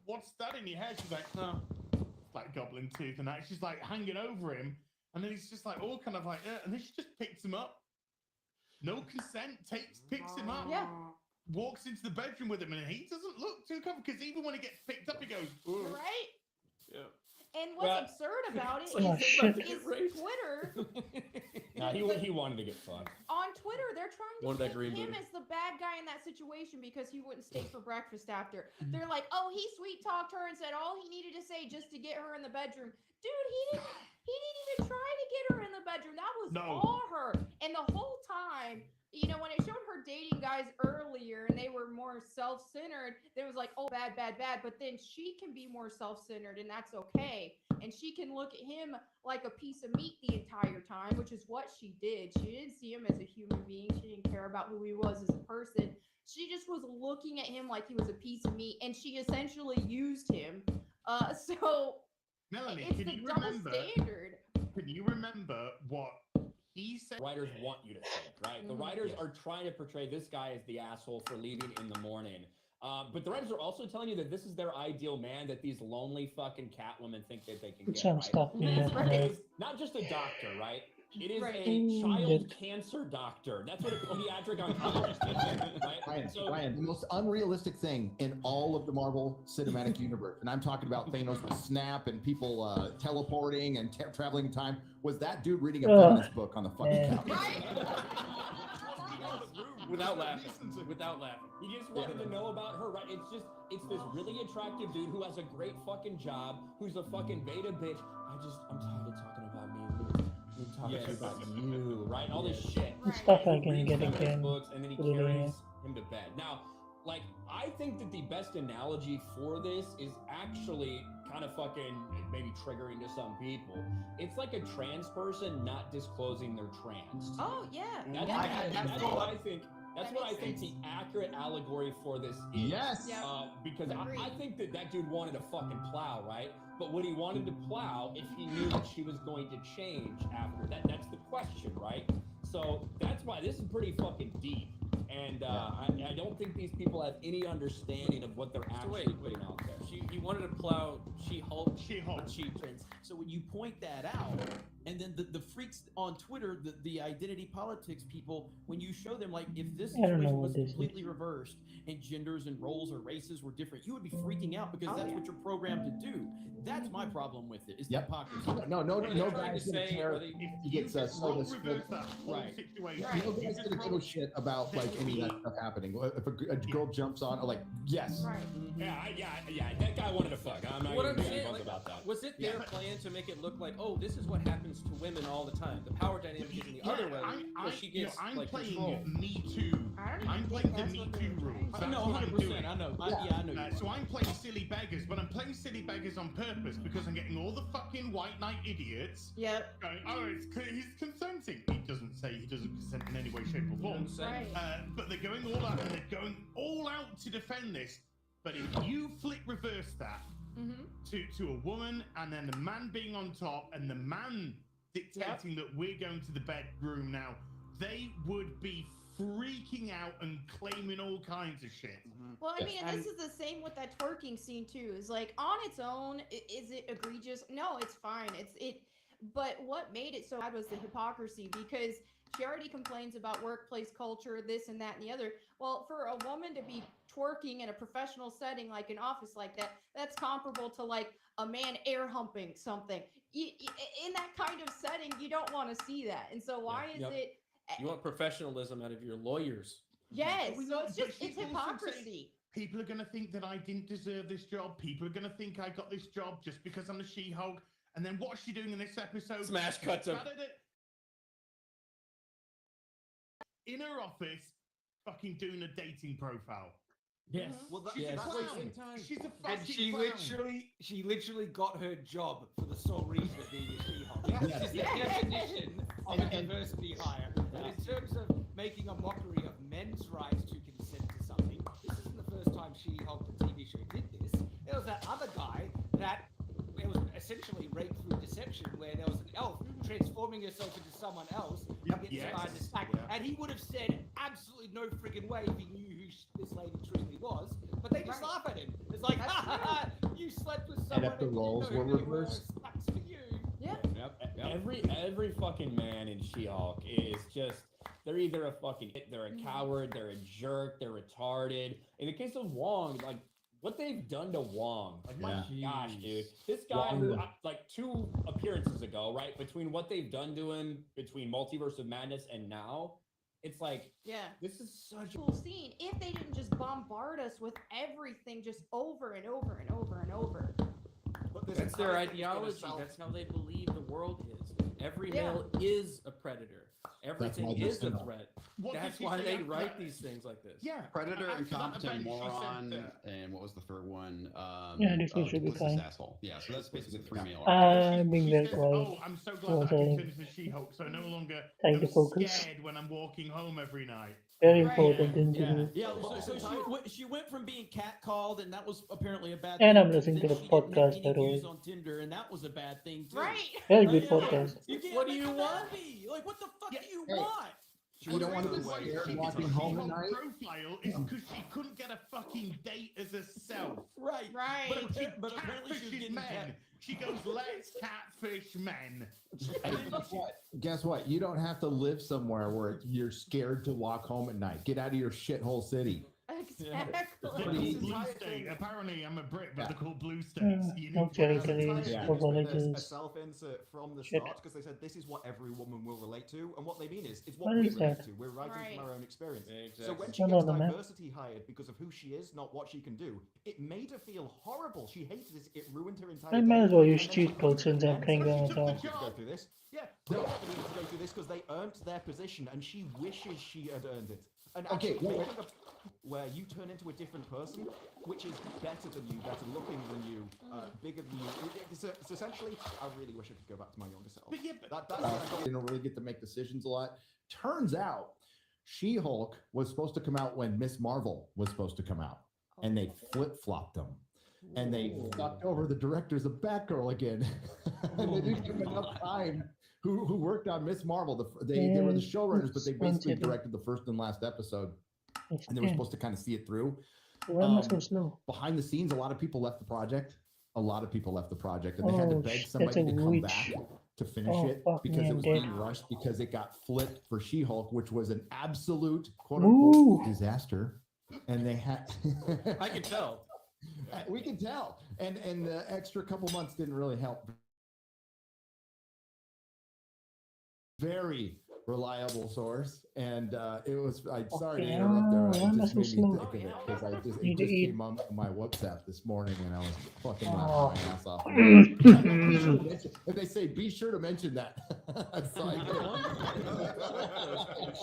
what's that in your head?" She's like, "No, it's like goblin tooth," and that she's like hanging over him, and then he's just like all kind of like, and then she just picks him up. No consent, picks him up, walks into the bedroom with him, and he doesn't look too comfortable because even when he gets picked up, he goes, "Ugh." Right? Yeah. And what's absurd about it is Twitter. Nah, he wanted to get fucked. On Twitter, they're trying to Wanted that paint green him booty. as the bad guy in that situation because he wouldn't stay for breakfast after. They're like, oh, he sweet talked her and said all he needed to say just to get her in the bedroom. Dude, he didn't even try to get her in the bedroom. That was all her. And the whole time, you know, when it showed her dating guys earlier and they were more self-centered, there was like, oh, bad, bad, bad. But then she can be more self-centered and that's okay. And she can look at him like a piece of meat the entire time, which is what she did. She didn't see him as a human being. She didn't care about who he was as a person. She just was looking at him like he was a piece of meat, and she essentially used him. So Melanie, it's can the you double remember? standard. Can you remember what he said? Writers want you to think, right? The writers are trying to portray this guy as the asshole for leaving in the morning. But the writers are also telling you that this is their ideal man that these lonely fucking Catwomen think that they can get, Some right? stuff in It that, is not just a doctor, right? It is a child cancer doctor. That's what a pediatric oncologist is, right? Ryan, the most unrealistic thing in all of the Marvel Cinematic Universe, and I'm talking about Thanos with Snap and people teleporting and traveling in time, was that dude reading a feminist book on the fucking couch. Without laughing. Without laughing. He just wanted to know about her, right? It's this really attractive dude who has a great fucking job, who's a fucking beta bitch. I'm tired of talking about me. I'm talking about you, right? All this shit. Stuff I can Reads get feminist again. books, and then he carries him to bed. Now, like, I think that the best analogy for this is actually kind of fucking maybe triggering to some people. It's like a trans person not disclosing they're trans. Oh yeah. That's what I think. That's what I think the accurate allegory for this is. Yes. Because I think that dude wanted to fucking plow, right? But would he wanted to plow if he knew that she was going to change after that? That's the question, right? So that's why this is pretty fucking deep. And I don't think these people have any understanding of what they're actually putting out there. He wanted to plow She-Hulk. Trends. So when you point that out, and then the freaks on Twitter, the identity politics people, when you show them, like, if this situation was completely reversed and genders and roles or races were different, you would be freaking out because that's what you're programmed to do. That's my problem with it. Is the hypocrisy. No guy's gonna care if he gets a soda spilled. Right. No guy's gonna give a shit about like any of that stuff happening. If a girl jumps on, like, yes. Right. Yeah. That guy wanted to fuck. I'm not What even I'm gonna saying, fuck like, about that. was it their plan to make it look like, oh, this is what happens to women all the time? The power dynamic is in the other way, where she gets I'm like playing control. Me Too. I'm playing the Me Too rules. That's No, what I'm 100%. doing. I know. I know. So I'm playing silly beggars, but I'm playing silly beggars on purpose because I'm getting all the fucking white knight idiots. Yep. Going, oh, he's consenting. He doesn't say he doesn't consent in any way, shape, or form. Right. But they're going all out, and they're going all out to defend this. But if you reverse that to a woman, and then the man being on top, and the man dictating that we're going to the bedroom now, they would be freaking out and claiming all kinds of shit. Well, I mean, and this is the same with that twerking scene too. Is like on its own, is it egregious? No, it's fine. But what made it so bad was the hypocrisy, because she already complains about workplace culture, this and that and the other. Well, for a woman to be twerking in a professional setting, like an office like that, that's comparable to like a man air humping something. In that kind of setting, you don't want to see that. And so why is it? You want professionalism out of your lawyers. Yes, so it's But hypocrisy. People are going to think that I didn't deserve this job. People are going to think I got this job just because I'm the She-Hulk. And then what's she doing in this episode? Smash cut to- in her office, fucking doing a dating profile. Yes. Well, She's Yes. a clown. She's a fucking And she clown. literally got her job for the sole reason of being a She-Hulk. Yes. This is the definition of a diversity hire. And in terms of making a mockery of men's rights to consent to something, this isn't the first time She-Hulk, the TV show, did this. There was that other guy that it was essentially rape through deception, where there was an elf transforming herself into someone else Yep, against yes. behind his back, and he would have said absolutely no friggin' way if he knew who this lady truly was. But they just laugh at him. It's like, ha ha ha! You slept with someone if the and you roles didn't know were who they were. reversed. Sucks for you. Yeah. Every fucking man in She-Hulk is just they're either a fucking they're a coward, they're a jerk, they're retarded. In the case of Wong, like what they've done to Wong, like my gosh, dude, this guy who like 2 appearances ago, right, between what they've done to him between Multiverse of Madness and now, it's like this is such a cool scene if they didn't just bombard us with everything just over and over and over and over. But this That's their entire thing's gonna ideology. sell- That's how they believe the world is. Every Yeah. male is a predator. Everything why is this- a threat. What did That's she why say they after write that? these things like this. Yeah. Predator, After that incompetent event, she said moron, that- and what was the third one? Yeah, this one should be duplicitous fine. asshole. Yeah, so that's basically 3 male. I'm being She very says, quiet. "Oh, I'm so glad Oh, that I sorry. can turn into She-Hulk, so I no longer Trying to am focus. scared when I'm walking home every night." Very Right. important thing to Yeah, do. yeah. She went from being catcalled, and that was apparently a bad. And thing, I'm listening to then the she didn't make podcast, any by the way. views on Tinder, and that was a bad thing too. Right. Very Like, good yeah, podcast. You can't What do make you them want? happy. Like, what the fuck Yeah, do you hey. want? You don't want to be The reason scared she walking gets a home at She-Hulk night? profile is because she couldn't get a fucking date as herself. Right. Right. But she But apparently she was catfishes getting men. She goes, "Let's catfish men." Guess what? You don't have to live somewhere where you're scared to walk home at night. Get out of your shithole city. Exactly. Blue state. Apparently, I'm a Brit, but Yeah. they're called blue states. You No need to- cherry This Kelly's entire thing is apologies. a self-insert from the Shit. start because they said this is what every woman will relate to, and what they mean is it's what What we is relate that? to. We're writing Right. from our own experience. Exactly. So when she Hold gets on a minute. diversity hired because of who she is, not what she can do, it made her feel horrible. She hated this. It ruined her entire. I might as well use And then she cheat codes since I'm comes playing back by and she myself. took the job. Go through this. Yeah, they need to go through this because they earned their position, and she wishes she had earned it. And Okay, actually wait, making where you turn into a different person, which is better than you, better looking than you, bigger than you. It's essentially, I really wish I could go back to my younger self. But yeah, but That's what I got. They don't really get to make decisions a lot. Turns out, She-Hulk was supposed to come out when Miss Marvel was supposed to come out, and they flip-flopped them. And they fucked over the directors of Batgirl again. And they didn't give them enough time. Who worked on Miss Marvel? They were the showrunners, but they basically directed the first and last episode, and they were supposed to kind of see it through. Why am I so slow? Behind the scenes, a lot of people left the project. And they had to Oh, beg that's somebody a to come witch. back to finish Oh, it fuck because me, it I'm was dead. being rushed because it got flipped for She-Hulk, which was an absolute quote Ooh. unquote disaster. And they had I can tell. we can tell. And the extra couple months didn't really help. Very reliable source, and it was. I'm sorry to Okay, interrupt there. why am I It just so made me slow? think of it because it Need to just eat. came on my WhatsApp this morning, and I was fucking Oh. laughing my ass off. If they say, be sure to mention that. So I did.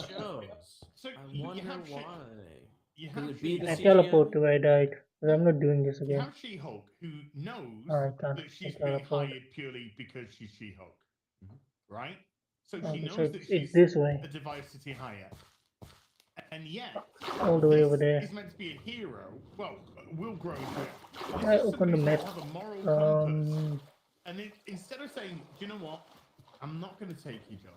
Shows. So I you wonder have why. You Could have it be the I CGI? teleport to where I died. But I'm not doing this You again. have She-Hulk who knows Oh, I can't. that she's I being teleport. hired purely because she's She-Hulk, right? So Oh, she knows so that it's she's this way. a diversity hire, and yet All the way this over there. is meant to be a hero. Well, we'll grow to it. This I is open the somebody map. who have a moral compass, Um, and instead of saying, "Do you know what? I'm not going to take your job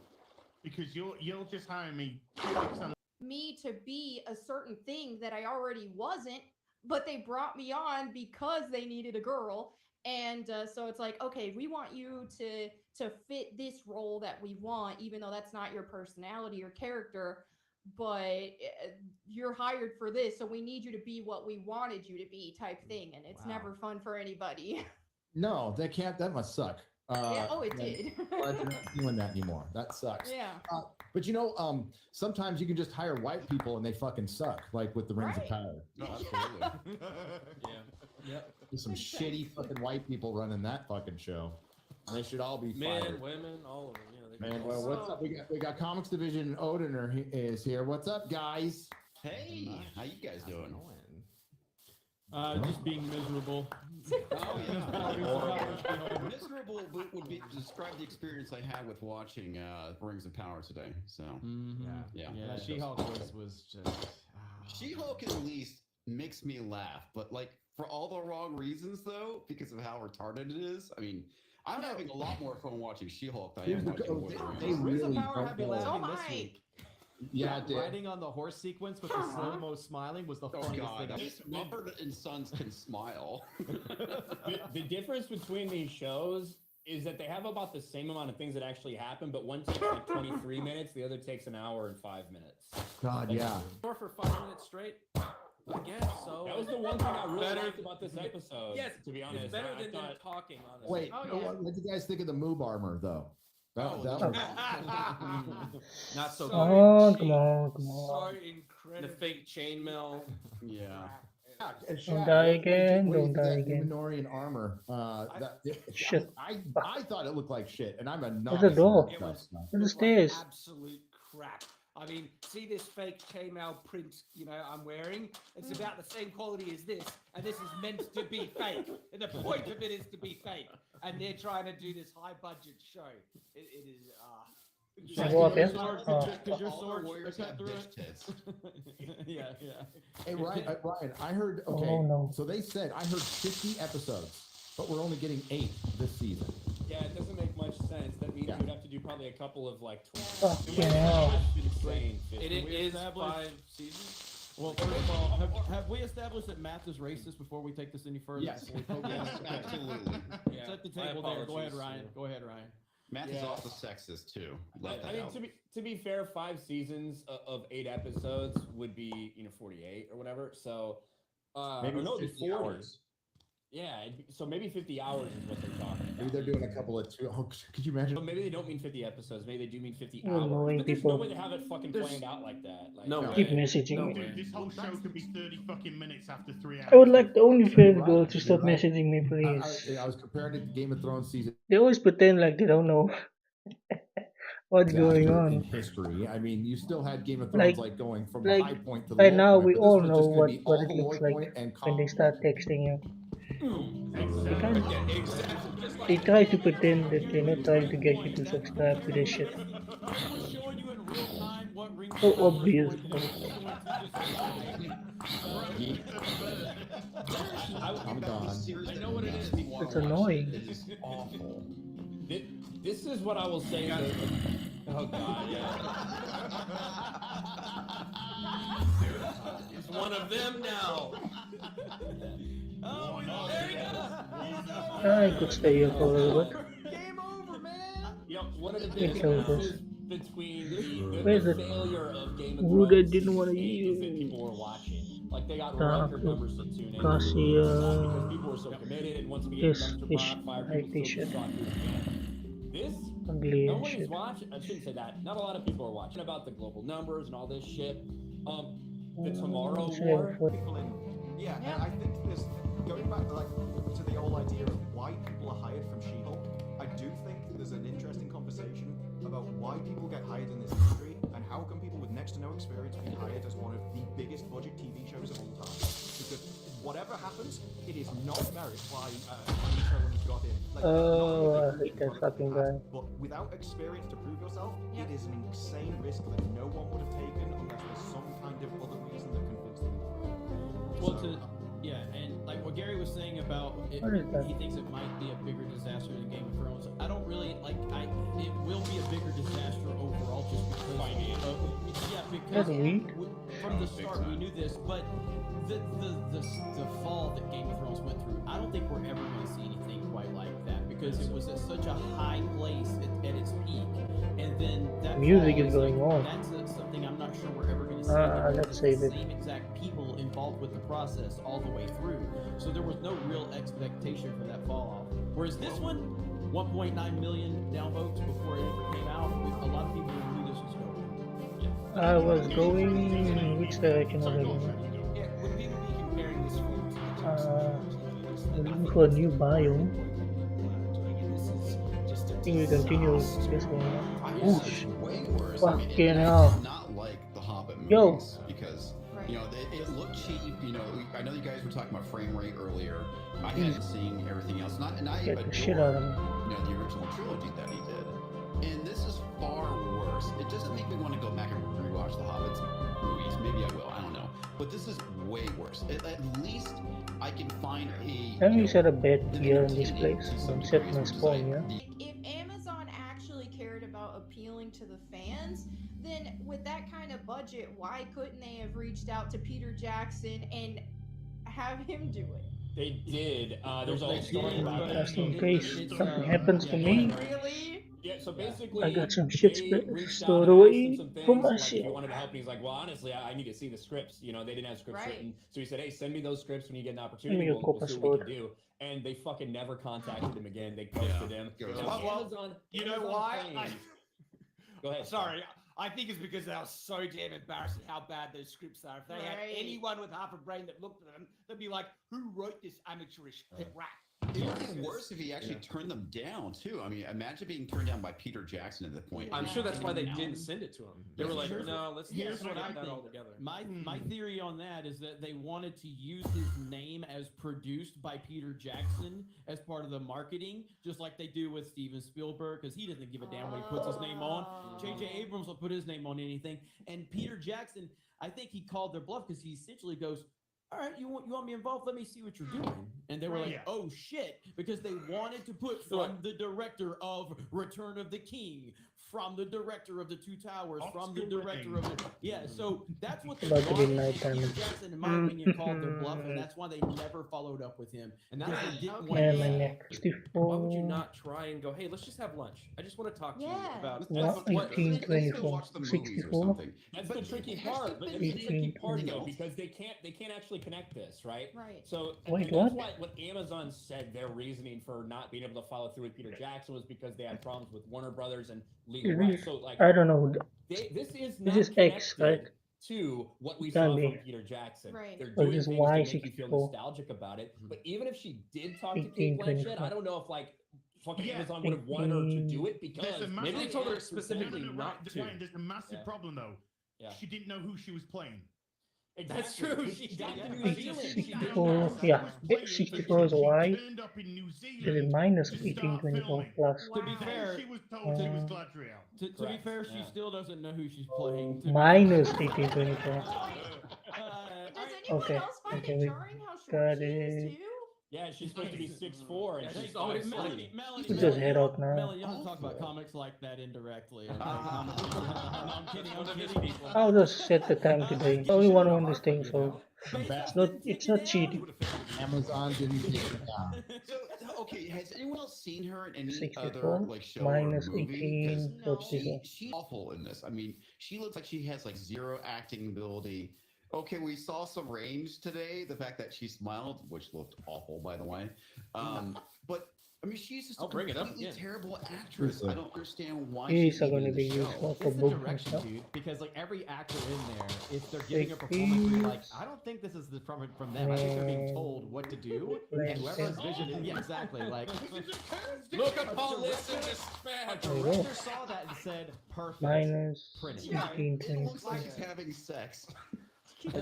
because you'll just hire me purely because I'm me to be a certain thing that I already wasn't, but they brought me on because they needed a girl. And so it's like, okay, we want you to fit this role that we want, even though that's not your personality or character, but you're hired for this, so we need you to be what we wanted you to be, type thing. And it's Wow. never fun for anybody. No, that can't. That must suck. Yeah, oh, it and did. glad you're not doing that anymore. That sucks. Yeah. But you know, sometimes you can just hire white people and they fucking suck, like with the Rings of Right. Power. Yeah. Yep. There's some shitty fucking white people running that fucking show. They should all be Men, fired. women, all of them. You know, they Man, can well, all- what's up? We got Comics Division. Odin is here. What's up, guys? Hey, how you guys doing? Just being miserable. Oh yeah. Miserable would be describe the experience I had with watching Rings of Power today. So yeah. She-Hulk was just. She-Hulk at least makes me laugh, but like for all the wrong reasons though, because of how retarded it is. I mean, I'm having a lot more fun watching She-Hulk than I am watching Wolverine. They really Power had me don't laughing know. this week. Yeah, it did. Riding on the horse sequence with the slow-mo smiling was the Oh funniest god, thing. at least Mumford and Sons can smile. The difference between these shows is that they have about the same amount of things that actually happen, but one takes like 23 minutes, the other takes an hour and 5 minutes. God, Like, yeah. Or for 5 minutes straight. I guess so. That was the one thing I really Better- liked about this episode. Yes, to be honest. it's better I than them thought, talking. Honestly. Wait, Oh, yeah. what did you guys think of the Moob armor, though? That was Not so. Come on, cheap. come on, come So on. The incredible. fake chainmail. Yeah. Don't die again, don't die again. Numenorian armor. Shit. I thought it looked like shit, and I'm a There's a door. It was There's looked stairs. like absolute crap. I mean, see this fake chainmail print, I'm wearing? It's about the same quality as this, and this is meant to be fake. And the point of it is to be fake. And they're trying to do this high-budget show. It is, Should I go up here? Because your All the sword warriors cut have through bitch it. tits. Yeah. Hey, Ryan, I heard, okay, Oh, no. so they said, I heard 50 episodes, but we're only getting 8 this season. yeah, it doesn't make much sense. That means Yeah. you'd have to do probably a couple of like 20. Fucking hell. That's insane. It we is established- 5 seasons. Well, first of all, have we established that math is racist before we take this any further? Yes. Before we focus? Yes, Okay. absolutely. Yeah, Set the my table there. Go ahead, apologies, Ryan. yeah. Go ahead, Ryan. Math is Yeah. also sexist too. Left I that mean, out. to be fair, 5 seasons of 8 episodes would be 48 or whatever. So Maybe or no, it'd be 50 40. hours. Yeah, so maybe 50 hours is what they're talking about. Maybe they're doing a couple of two. Oh, could you imagine? But maybe they don't mean 50 episodes. Maybe they do mean 50 You're hours. annoying But there's people. no way to have it fucking planned out like that. Like, No No. way. Keep messaging No me. way. Dude, this whole show could be 30 fucking minutes after 3 hours. I would like the OnlyFans girl to You're stop right. messaging me, please. I was comparing it to Game of Thrones season They always pretend like they don't know what's going in on. history. I mean, you still had Game of Thrones Like- going from like, the high point to the By low now, point, we but this all was know just gonna what be all it the looks low like point and when they calm. start texting you. Exactly. They kind Yeah, exactly. Just like They try to pretend that they're not trying to get you to subscribe to their shit. It was showing you in real time what Rings So of Power is obvious. going to do. It's going to just I'm gone. I know what it is. It's annoying. It is awful. This is what I will say. Oh god, He's one of them now. Oh, there he goes. I could stay here for a little bit. Game over, man. You know, one of the Can't biggest tell differences between the Where's it? failure of Game of Who Thrones they didn't wanna is that use? people were watching. Like they got Stop record it. numbers to tune in. Cassia. Because people were so committed, and once we get Yes, dumpster fish. fire, I people fish still it. saw through it again. This Ugly no and one is shit. watching. I shouldn't say that. Not a lot of people are watching about the global numbers and all this shit. The Tomorrow War. People in, yeah, and I think there's going back like to the whole idea of why people are hired from She-Hulk. I do think there's an interesting conversation about why people get hired in this industry and how come people with next to no experience be hired as one of the biggest budget TV shows of all time. Because whatever happens, it is not merit why someone's got in. Like, Oh, not I hate that fucking guy. But without experience to prove yourself, it is an insane risk that no one would have taken unless there's some kind of other reason that convinced them. Well, So- yeah, and like what Gary was saying about it, What is that? he thinks it might be a bigger disaster than Game of Thrones. I don't really like. It will be a bigger disaster overall, just because. Yeah, because That's weak. from the start we knew this, but the fall that Game of Thrones went through, I don't think we're ever going to see anything quite like that because it was at such a high place at its peak, and then that Music fall is going on. That's something I'm not sure we're ever going to see. Let's save the it. same exact people involved with the process all the way through, so there was no real expectation for that fall off. Whereas this one, 1.9 million downvotes before it ever came out. A lot of people knew this was going. Yeah. I was going. Which direction was I going? Yeah, would people be comparing this film to the Looking for a new biome. This is think we continue with this one. It's Oosh. way worse. I mean, Fucking I hell. did not like the Hobbit movies Yo. because Right. you know it looked cheap. You know, I know you guys were talking about frame rate earlier. I hadn't seen everything else, and I Get the shit adore out of me. you know the original trilogy that he did, and this is far worse. It doesn't make me want to go back and rewatch the Hobbit's movies. Maybe I will. I don't know. But this is way worse. At least I can find a. Let me you know, set a bet an here in this entertaining place. to some I'm set degree my as much as spawn, yeah? If Amazon actually cared about appealing to the fans, then with that kind of budget, why couldn't they have reached out to Peter Jackson and have him do it? They did. There's a whole story about that. Just in case something happens to me, Really? Yeah, so basically, I got some shit they reached stored out and asked away him some things, from my like, shit. if he wanted to help, and he's like, well, honestly, I need to see the scripts. You know, they didn't have scripts Right. written. So he said, hey, send me those scripts when you get an Give opportunity. me a We'll copper see what we sword. can do. And they fucking never contacted him again. They ghosted him. Goes Now, on. Well, Amazon, you know Amazon why? claims- Go ahead. Sorry, I think it's because they were so damn embarrassed at how bad those scripts are. If they had Right. anyone with half a brain that looked at them, they'd be like, "Who wrote this amateurish crap?" It would have been worse if he actually turned them down too. I mean, imagine being turned down by Peter Jackson at that point. I'm sure that's why they Now- didn't send it to him. They were like, no, let's Here's what I cut that think. all together. My theory on that is that they wanted to use his name as produced by Peter Jackson as part of the marketing, just like they do with Steven Spielberg, because he doesn't give a damn what he puts his name on. J.J. Abrams will put his name on anything, and Peter Jackson, I think he called their bluff because he essentially goes, all right, you want me involved? Let me see what you're doing. And they were like, Yeah. oh shit, because they wanted to put from the director of Return of the King, from the director of The Two Towers, from the Oscar director winning. of yeah. So that's what they About to be wanted. nighttime. Peter Jackson, in my opinion, called their bluff, and that's why they never followed up with him. And Because that's they didn't Okay. want Man, to my do neck. that. 64. Why would you not try and go, hey, let's just have lunch? I just want to talk to you Yeah. about Well, what 18, Let's go 24, watch the movies or 64. something. That's But the tricky has there part. But been it's the tricky 18, part though, 20. because they can't actually connect this, right? Right. So Wait, and that's what? why when Amazon said their reasoning for not being able to follow through with Peter Jackson was because they had problems with Warner Brothers and legal It rights. is- So like I don't know. this is This not is X, connected right? to what we It can't saw be. from Peter Jackson. Right. They're Or doing just things to make you feel Y64. nostalgic about it. But even if she did talk to 18, Kate Blanchett, 24. I don't know if like fucking Yeah. Amazon would have wanted her to do it because There's a maybe they massive- told her No, specifically no, not Ryan, to. Ryan, there's a massive Yeah. problem though. Yeah. She didn't know who she was playing. That's Exactly. true. She got to Eight- New Zealand. She did 64, that. yeah. 64 is Y. Turned up in New Is it Zealand minus to 18, start 24 filming. plus? To be Wow. fair, Then she was told she was Uh, Galadriel. to be Correct, fair, she yeah. still doesn't know who she's playing. To be Minus fair. 18, 24. Does anyone Okay, else find okay, it we jarring how short got she is it. too? Yeah, she's supposed to be 6'4", and Yeah, she's she's always 5'3". Melanie, You just head you out now. Melanie, you don't talk about comics like that indirectly. Okay? Comics- no, I'm kidding. I'm One of his kidding. people. I'll just set the time today. I only want to win this thing, so it's not cheating. Amazon didn't take it down. So, okay, has anyone else seen her in any 64 other like show minus or movie? 18, No. what's this one? She's awful in this. I mean, she looks like she has like zero acting ability. Okay, we saw some range today. The fact that she smiled, which looked awful, by the way. But I mean, she's just I'll a bring it up completely again. terrible actress. I don't understand why These she's are even going to in be the show. useful for It's the book and direction, stuff. dude. Because like every actor in there, if they're giving a performance, where you're like, I don't think this is from them. I think they're being told what to do, and whoever's vision is yeah, exactly. Like, Look upon this in this like fashion. the There you go. director saw that and said, perfect. Minus Print it. 18, It looks like 24. she's having sex. Shit,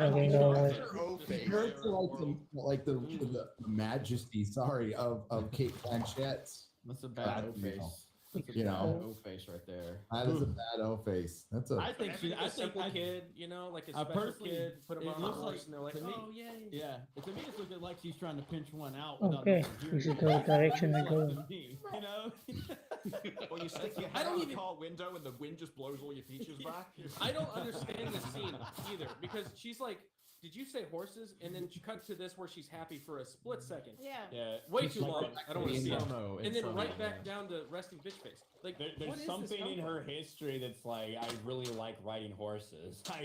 I'm getting all right. Her O face. Compared to like the majesty, sorry, of Kate Blanchett's. That's a bad O You know, face. That's a you bad know. O face right there. That is a bad O face. That's a. I think she. A I think simple I, kid, you know, like a I special personally- kid, put him it on looks a like- horse, and they're like, to me- oh, yay. Yeah, to me it's looking like she's trying to pinch one out. Without Okay, even hearing this is it. the direction Looks we like go. to me, you know. Or you stick your I head don't out the even- car window and the wind just blows all your features back. I don't understand this scene either because she's like, did you say horses? And then she cuts to this where she's happy for a split second. Yeah. Yeah, Way She's too like, long. I don't want to see it. Slow-mo, And then slow-mo, right back yeah. down to resting bitch face. Like, there's what is this something in come her from? history that's like, I really like riding horses. I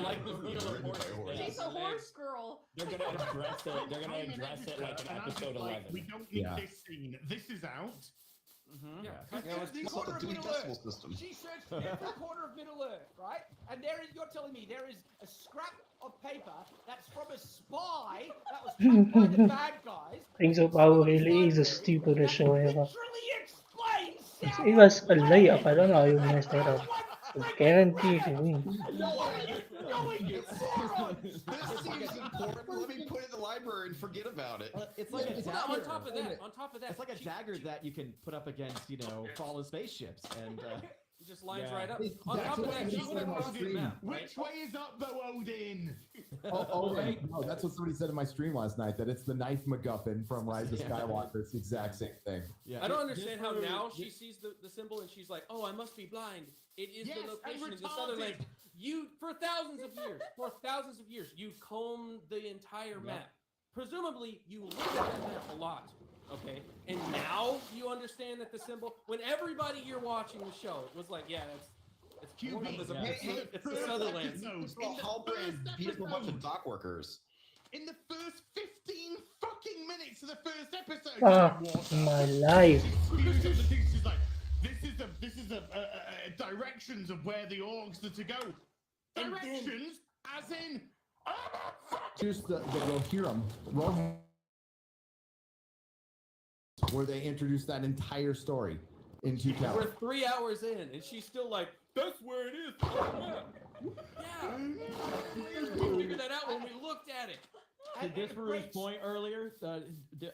like the feel of horses. Yeah. She's a horse girl. They're gonna address it. They're gonna address it like in And I episode think, like, 11. we don't need Yeah. this scene. This is out. Yeah. It's called the Dewey Decimal System. She searched every corner of Middle Earth, right? And you're telling me there is a scrap of paper that's from a spy that was tracked by the bad guys. Rings of Power really is the stupidest show ever. Literally It was a layup. I don't know how you messed that up. It's guaranteed to win. This seems important. Let me put it in the library and forget about it. It's like a Well, dagger. on top of that, It's like a dagger that you can put up against, fallen spaceships, and it just lines Yeah. right up. It's On top of that, exactly she's what I like said on my Odin map, right? Which way is up, though, Odin? Odin. No, that's what somebody said in my stream last night. That it's the knife MacGuffin from Rise of Skywalker. It's the exact same thing. yeah. I don't understand how now she sees the symbol and she's like, "Oh, I must be blind. It is Yes, the location and of the southern retarded. land." You, for thousands of years, you combed the entire map. Presumably, you looked at that map a lot, okay? And now you understand that the symbol. When everybody here watching the show was like, "Yeah, it's QB. it's, Hey, it's the Sutherlands." Well, Halbrand beat up a bunch of dock workers. In the first 15 fucking minutes of the first episode, My life. She's like, this is directions of where the orcs are to go. Directions, as in, Just the Rohirrim, where they introduced that entire story in 2 We're towers. 3 hours in, and she's still like, "That's where it is." Yeah, we figured that out when we looked at it. To Disparu's point earlier,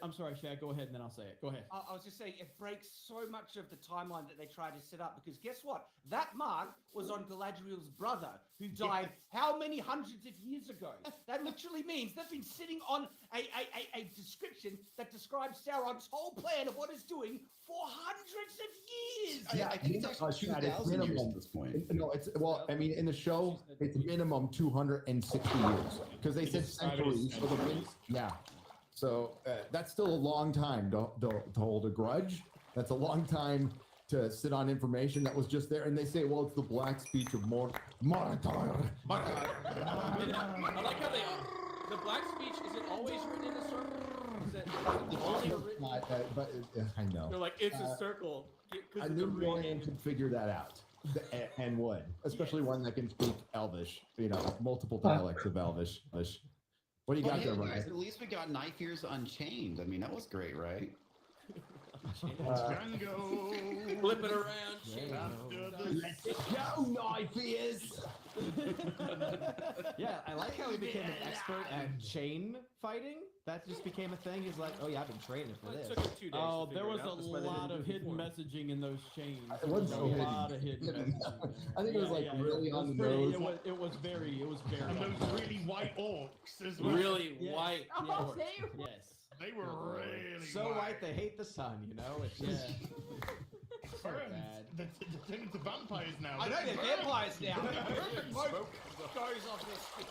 I'm sorry, Shaq, go ahead and then I'll say it. Go ahead. I was just saying, it breaks so much of the timeline that they tried to set up, because guess what? That mark was on Galadriel's brother, who died how many hundreds of years ago? That literally means they've been sitting on a description that describes Sauron's whole plan of what it's doing for hundreds of years! I think it's actually 2,000 years at this point. No, it's I mean, in the show, it's minimum 260 years because they said centuries. So so that's still a long time to hold a grudge. That's a long time to sit on information that was just there. And they say, well, it's the black speech of Mordor. I like how the black speech, is it always written in a circle? Is it only written? But I know. They're like, it's a circle. A new Dorian could figure that out, and would, especially one that can speak Elvish. Multiple dialects of Elvish. What do you But got hey, there, guys, Ryan? at least we got Knife Ears Unchained. I mean, that was great, right? Django. Flip it around. Let's go, Knife Ears. Yeah, I like how he became an expert at chain fighting. That just became a thing. He's like, oh yeah, I've been training for It this. took him 2 days. Oh, to there figure was it out. a That's why they lot didn't of do it hidden before. messaging in those chains. It wasn't There so was a hidden. lot of hidden messaging. I think it was like really It on was the pretty- nose. It was very. And those really white orcs as well. Really Yes. white. Oh, Yes. they Yes. They were really So white they hate the sun. It's just so bad. They're turning into vampires now. I know they're vampires now. Perfect smoke goes off their skin.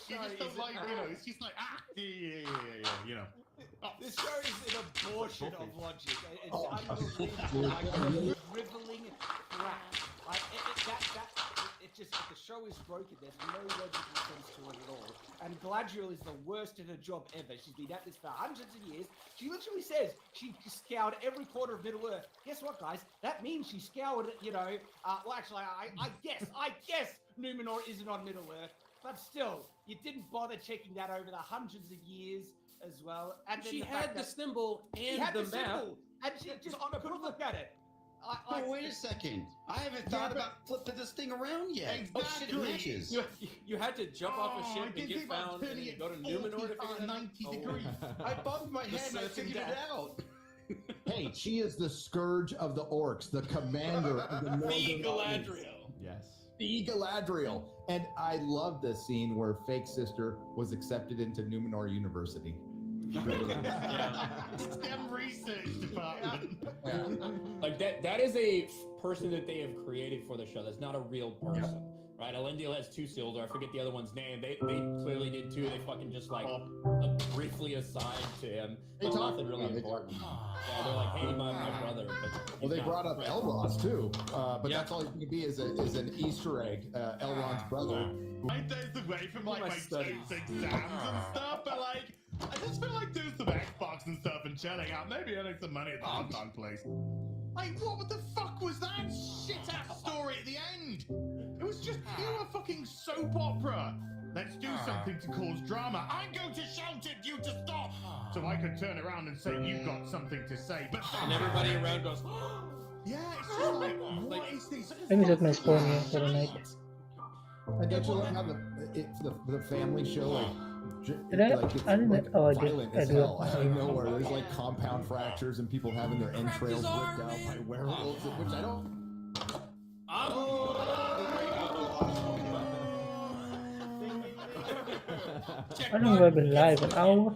You just don't like, it's just like, yeah. Oh, This show is an abortion of logic. It's Oh. unbelievable. Like, dribbling crap. If the show is broken, there's no logical sense to it at all. And Galadriel is the worst at her job ever. She's been at this for hundreds of years. She literally says she scoured every corner of Middle Earth. Guess what, guys? That means she scoured, well, actually, I guess Numenor isn't on Middle Earth. But still, you didn't bother checking that over the hundreds of years as well. And then She the had fact the that symbol she and had the the map. symbol, and she just couldn't look at it. Oh, wait a second. I haven't thought about flipping this thing around yet. Oh shit, it Exactly. matches. You had to jump off a I ship and didn't get think about found and turning then it go to Numenor to 40 figure that out. 90 degrees. I bumped my head and I certain figured it death. out. Hey, she is the scourge of the orcs, the commander of the Northern Alliance. Galadriel. Yes. The Galadriel. And I love the scene where fake sister was accepted into Numenor University. STEM research department. Like that is a person that they have created for the show. That's not a real person. Right? Elendil has 2 Isildur. I forget the other one's name. They clearly did too. They fucking just like briefly assigned to him. They But talked nothing really about it. important. Yeah, they're like, hey, my brother. But Well, they he's brought not. up Elrond too, but Yeah. that's all he's going to be is an Easter egg. Elrond's brother. 5 days away from like My my studies. kids' exams and stuff, but like, I just feel like doing some Xbox and stuff and chilling out. Maybe earning some money at the hot dog place. Like, what the fuck was that shit-ass story at the end? It was just pure fucking soap opera. Let's do something to cause drama. I'm going to shout at you to stop, so I could turn around and say you've got something to say. But And everybody around goes, yeah, it's just like, what is this? Let me set my spawn here for the night. And don't you love how the family show like Did I? like it's I didn't. like Oh, I did. violent I as do. hell out of nowhere. There's like compound fractures and people having their entrails ripped out by werewolves, which I don't. I don't know if I've been live an hour.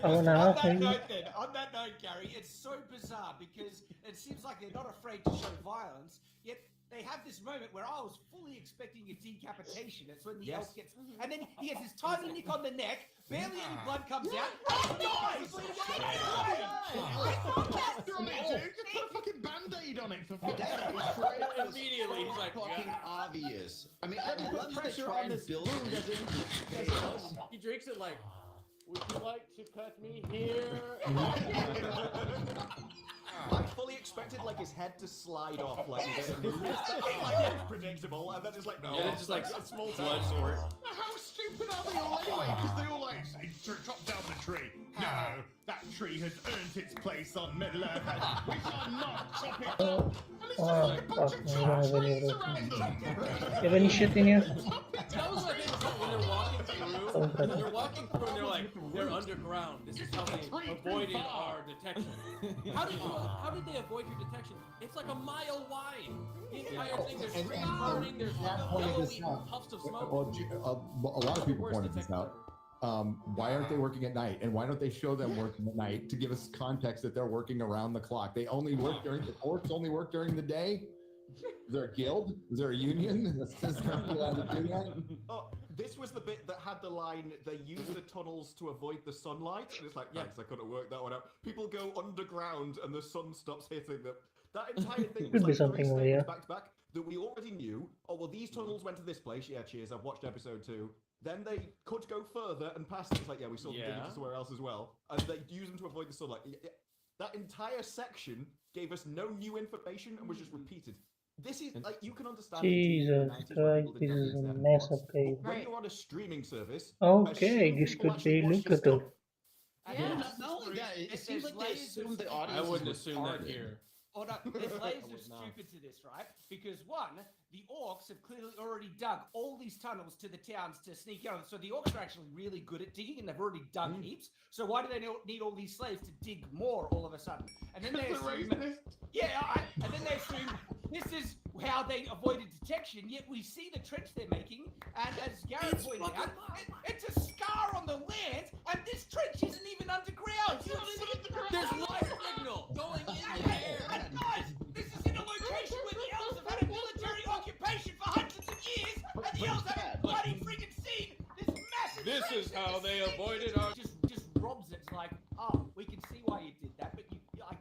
Hour and a half, maybe. On that note, Gary, it's so bizarre because it seems like they're not afraid to show violence, yet they have this moment where I was fully expecting a decapitation. It's when the elf gets, and then he gets this tiny nick on the neck, barely any blood comes out, and he dies! Just put a fucking band-aid on it for fuck's sake. immediately he's like, fucking obvious. I mean, I Put love that they pressure try on and this build wound this. he drinks it like, would you like to cut me here? I fully expected like his head to slide off, like it's predictable, and then it's like no, And it's just like a small blood sport. How stupid are they all anyway? Because they all like chop down the tree. No, that tree has earned its place on Middle Earth. We shall not chop it down. And it's just like a bunch of trash trees around them. You have any shit in here? That was like when they're walking through, and they're underground. This is how they avoided our detection. How did they avoid your detection? It's like a mile wide. The entire thing, there's trees burning, there's yellowy puffs of smoke. Well, a lot of people pointed this out. Why aren't they working at night? And why don't they show them working at night to give us context that they're working around the clock? They only work during the orcs only work during the day. Is there a guild? Is there a union that's allowed to do that? Oh, this was the bit that had the line, they use the tunnels to avoid the sunlight. And it's like, thanks, I couldn't work that one out. People go underground and the sun stops hitting them. That entire thing was Could be like something three over here. statements back to back that we already knew. Oh, well, these tunnels went to this place. Yeah, cheers, I've watched episode 2. Then they could go further and past it. It's like, yeah, we saw them digging to somewhere else as well. And they use them to avoid the sunlight. That entire section gave us no new information and was just repeated. This is like you can understand. Jesus Christ, this is a mess of cave. When you're on a streaming service, Okay, this could be lucrative. Not only that, it seems like they assume the audience. I wouldn't is assume that retarded. here. Oh no, there's layers I of would not. stupid to this, right? Because one, the orcs have clearly already dug all these tunnels to the towns to sneak out. So the orcs are actually really good at digging, and they've already dug heaps. So why do they need all these slaves to dig more all of a sudden? And then they assume, and then they assume this is how they avoided detection. Yet we see the trench they're making, and as Garrett pointed out, it's a scar on the land, and this trench isn't even underground. There's light signal going in the air. And guys, this is in a location where the elves have had a military occupation for hundreds of years, and the elves haven't bloody freaking seen this massive. This is how they avoided our. Just robs it. It's like, oh, we can see why you did that, but you like,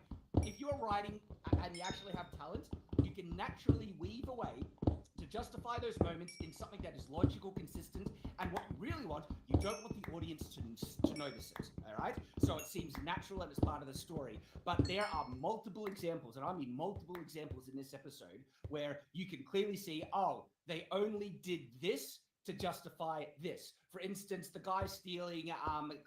if you're writing and you actually have talent, you can naturally weave away to justify those moments in something that is logical, consistent, and what you really want, you don't want the audience to notice it, all right? So it seems natural and it's part of the story. But there are multiple examples, and I mean multiple examples in this episode, where you can clearly see, oh, they only did this to justify this. For instance, the guy stealing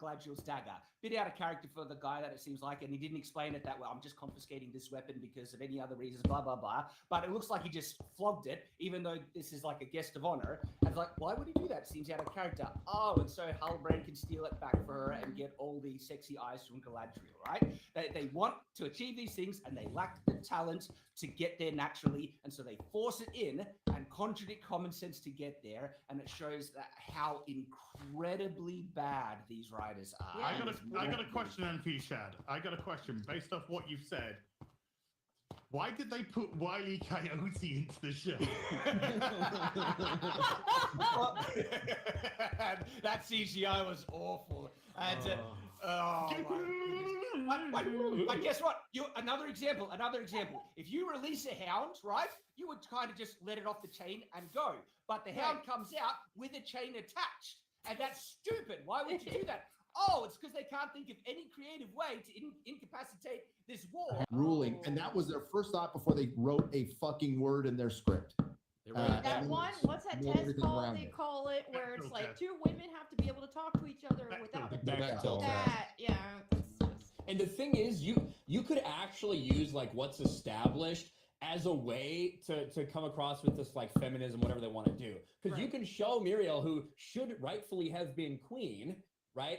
Gladriel's dagger. Bit out of character for the guy that it seems like, and he didn't explain it that well. I'm just confiscating this weapon because of any other reasons, blah, blah, blah. But it looks like he just flogged it, even though this is like a guest of honor. And it's like, why would he do that? It seems out of character. Oh, and so Halbrand can steal it back for her and get all the sexy eyes from Galadriel, right? They want to achieve these things, and they lack the talent to get there naturally, and so they force it in and contradict common sense to get there, and it shows that how incredibly bad these writers are. I got a question then for you, Shad. I got a question based off what you've said. Why did they put Wile E. Coyote into the show? That CGI was awful. And but guess what? Another example. If you release a hound, right, you would kind of just let it off the chain and go. But the hound comes out with a chain attached, and that's stupid. Why would you do that? Oh, it's because they can't think of any creative way to incapacitate this war. Ruling, and that was their first thought before they wrote a fucking word in their script. That one, what's that Move test everything called? around They it. call it where it's Bechdel like test. two women have to be able to talk to each other without Bechdel test. that. Yeah, that's just. And the thing is, you could actually use like what's established as a way to come across with this like feminism, whatever they want to do. Because you can show Muriel, who should rightfully have been queen, right?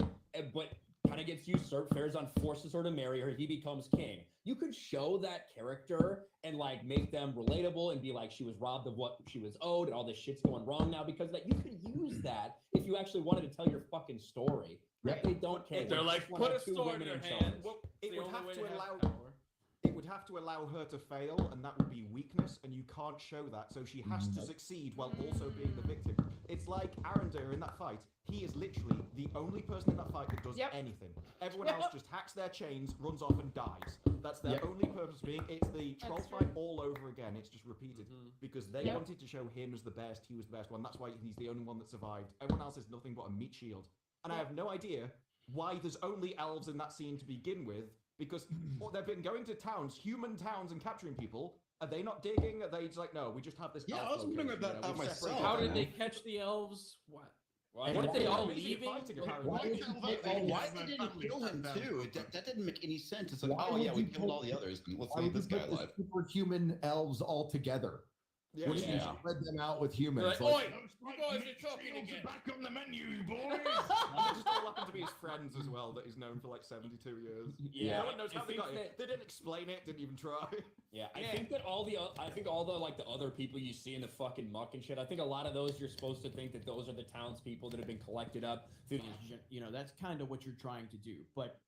But kind of gets usurped. Farazan forces her to marry her. He becomes king. You could show that character and like make them relatable and be like, she was robbed of what she was owed and all this shit's going wrong now because that you could use that if you actually wanted to tell your fucking story. Yep. They don't care. They're They like, just wanna put a have two sword in women her charge. hand. Well, It's it the would only have way to to have allow. power. It would have to allow her to fail, and that would be weakness, and you can't show that. So she has to succeed while also being the victim. It's like Arendelle in that fight. He is literally the only person in that fight that does anything. Everyone else just hacks their chains, runs off, and dies. That's their only purpose being. It's the troll That's fight true. all over again. It's just repeated because they wanted to show him as the best. He was the best one. That's why he's the only one that survived. Everyone else is nothing but a meat shield. And I have no idea why there's only elves in that scene to begin with. Because they've been going to towns, human towns, and capturing people. Are they not digging? Are they just like, no, we just have this. Yeah, elf I was wondering location, about that we've myself. separated How them did they out. catch the elves? What? And Weren't they all They're busy leaving? fighting, apparently. Why Why they didn't kill him too? That didn't make any sense. It's like, Why oh would yeah, we you killed put- all the others. Let's Why leave would this you guy put the alive. superhuman elves all together? Yeah, What if you yeah. spread them out with humans? Like, Like, oi, you guys are talking Shields again. are back on the menu, boys. They just all happen to be his friends as well, that he's known for like 72 years. Yeah, No one knows I how they think got it. that- They didn't explain it, didn't even try. Yeah, I think that all the like the other people you see in the fucking muck and shit. I think a lot of those you're supposed to think that those are the townspeople that have been collected up through. You know, that's kind of what you're trying to do. But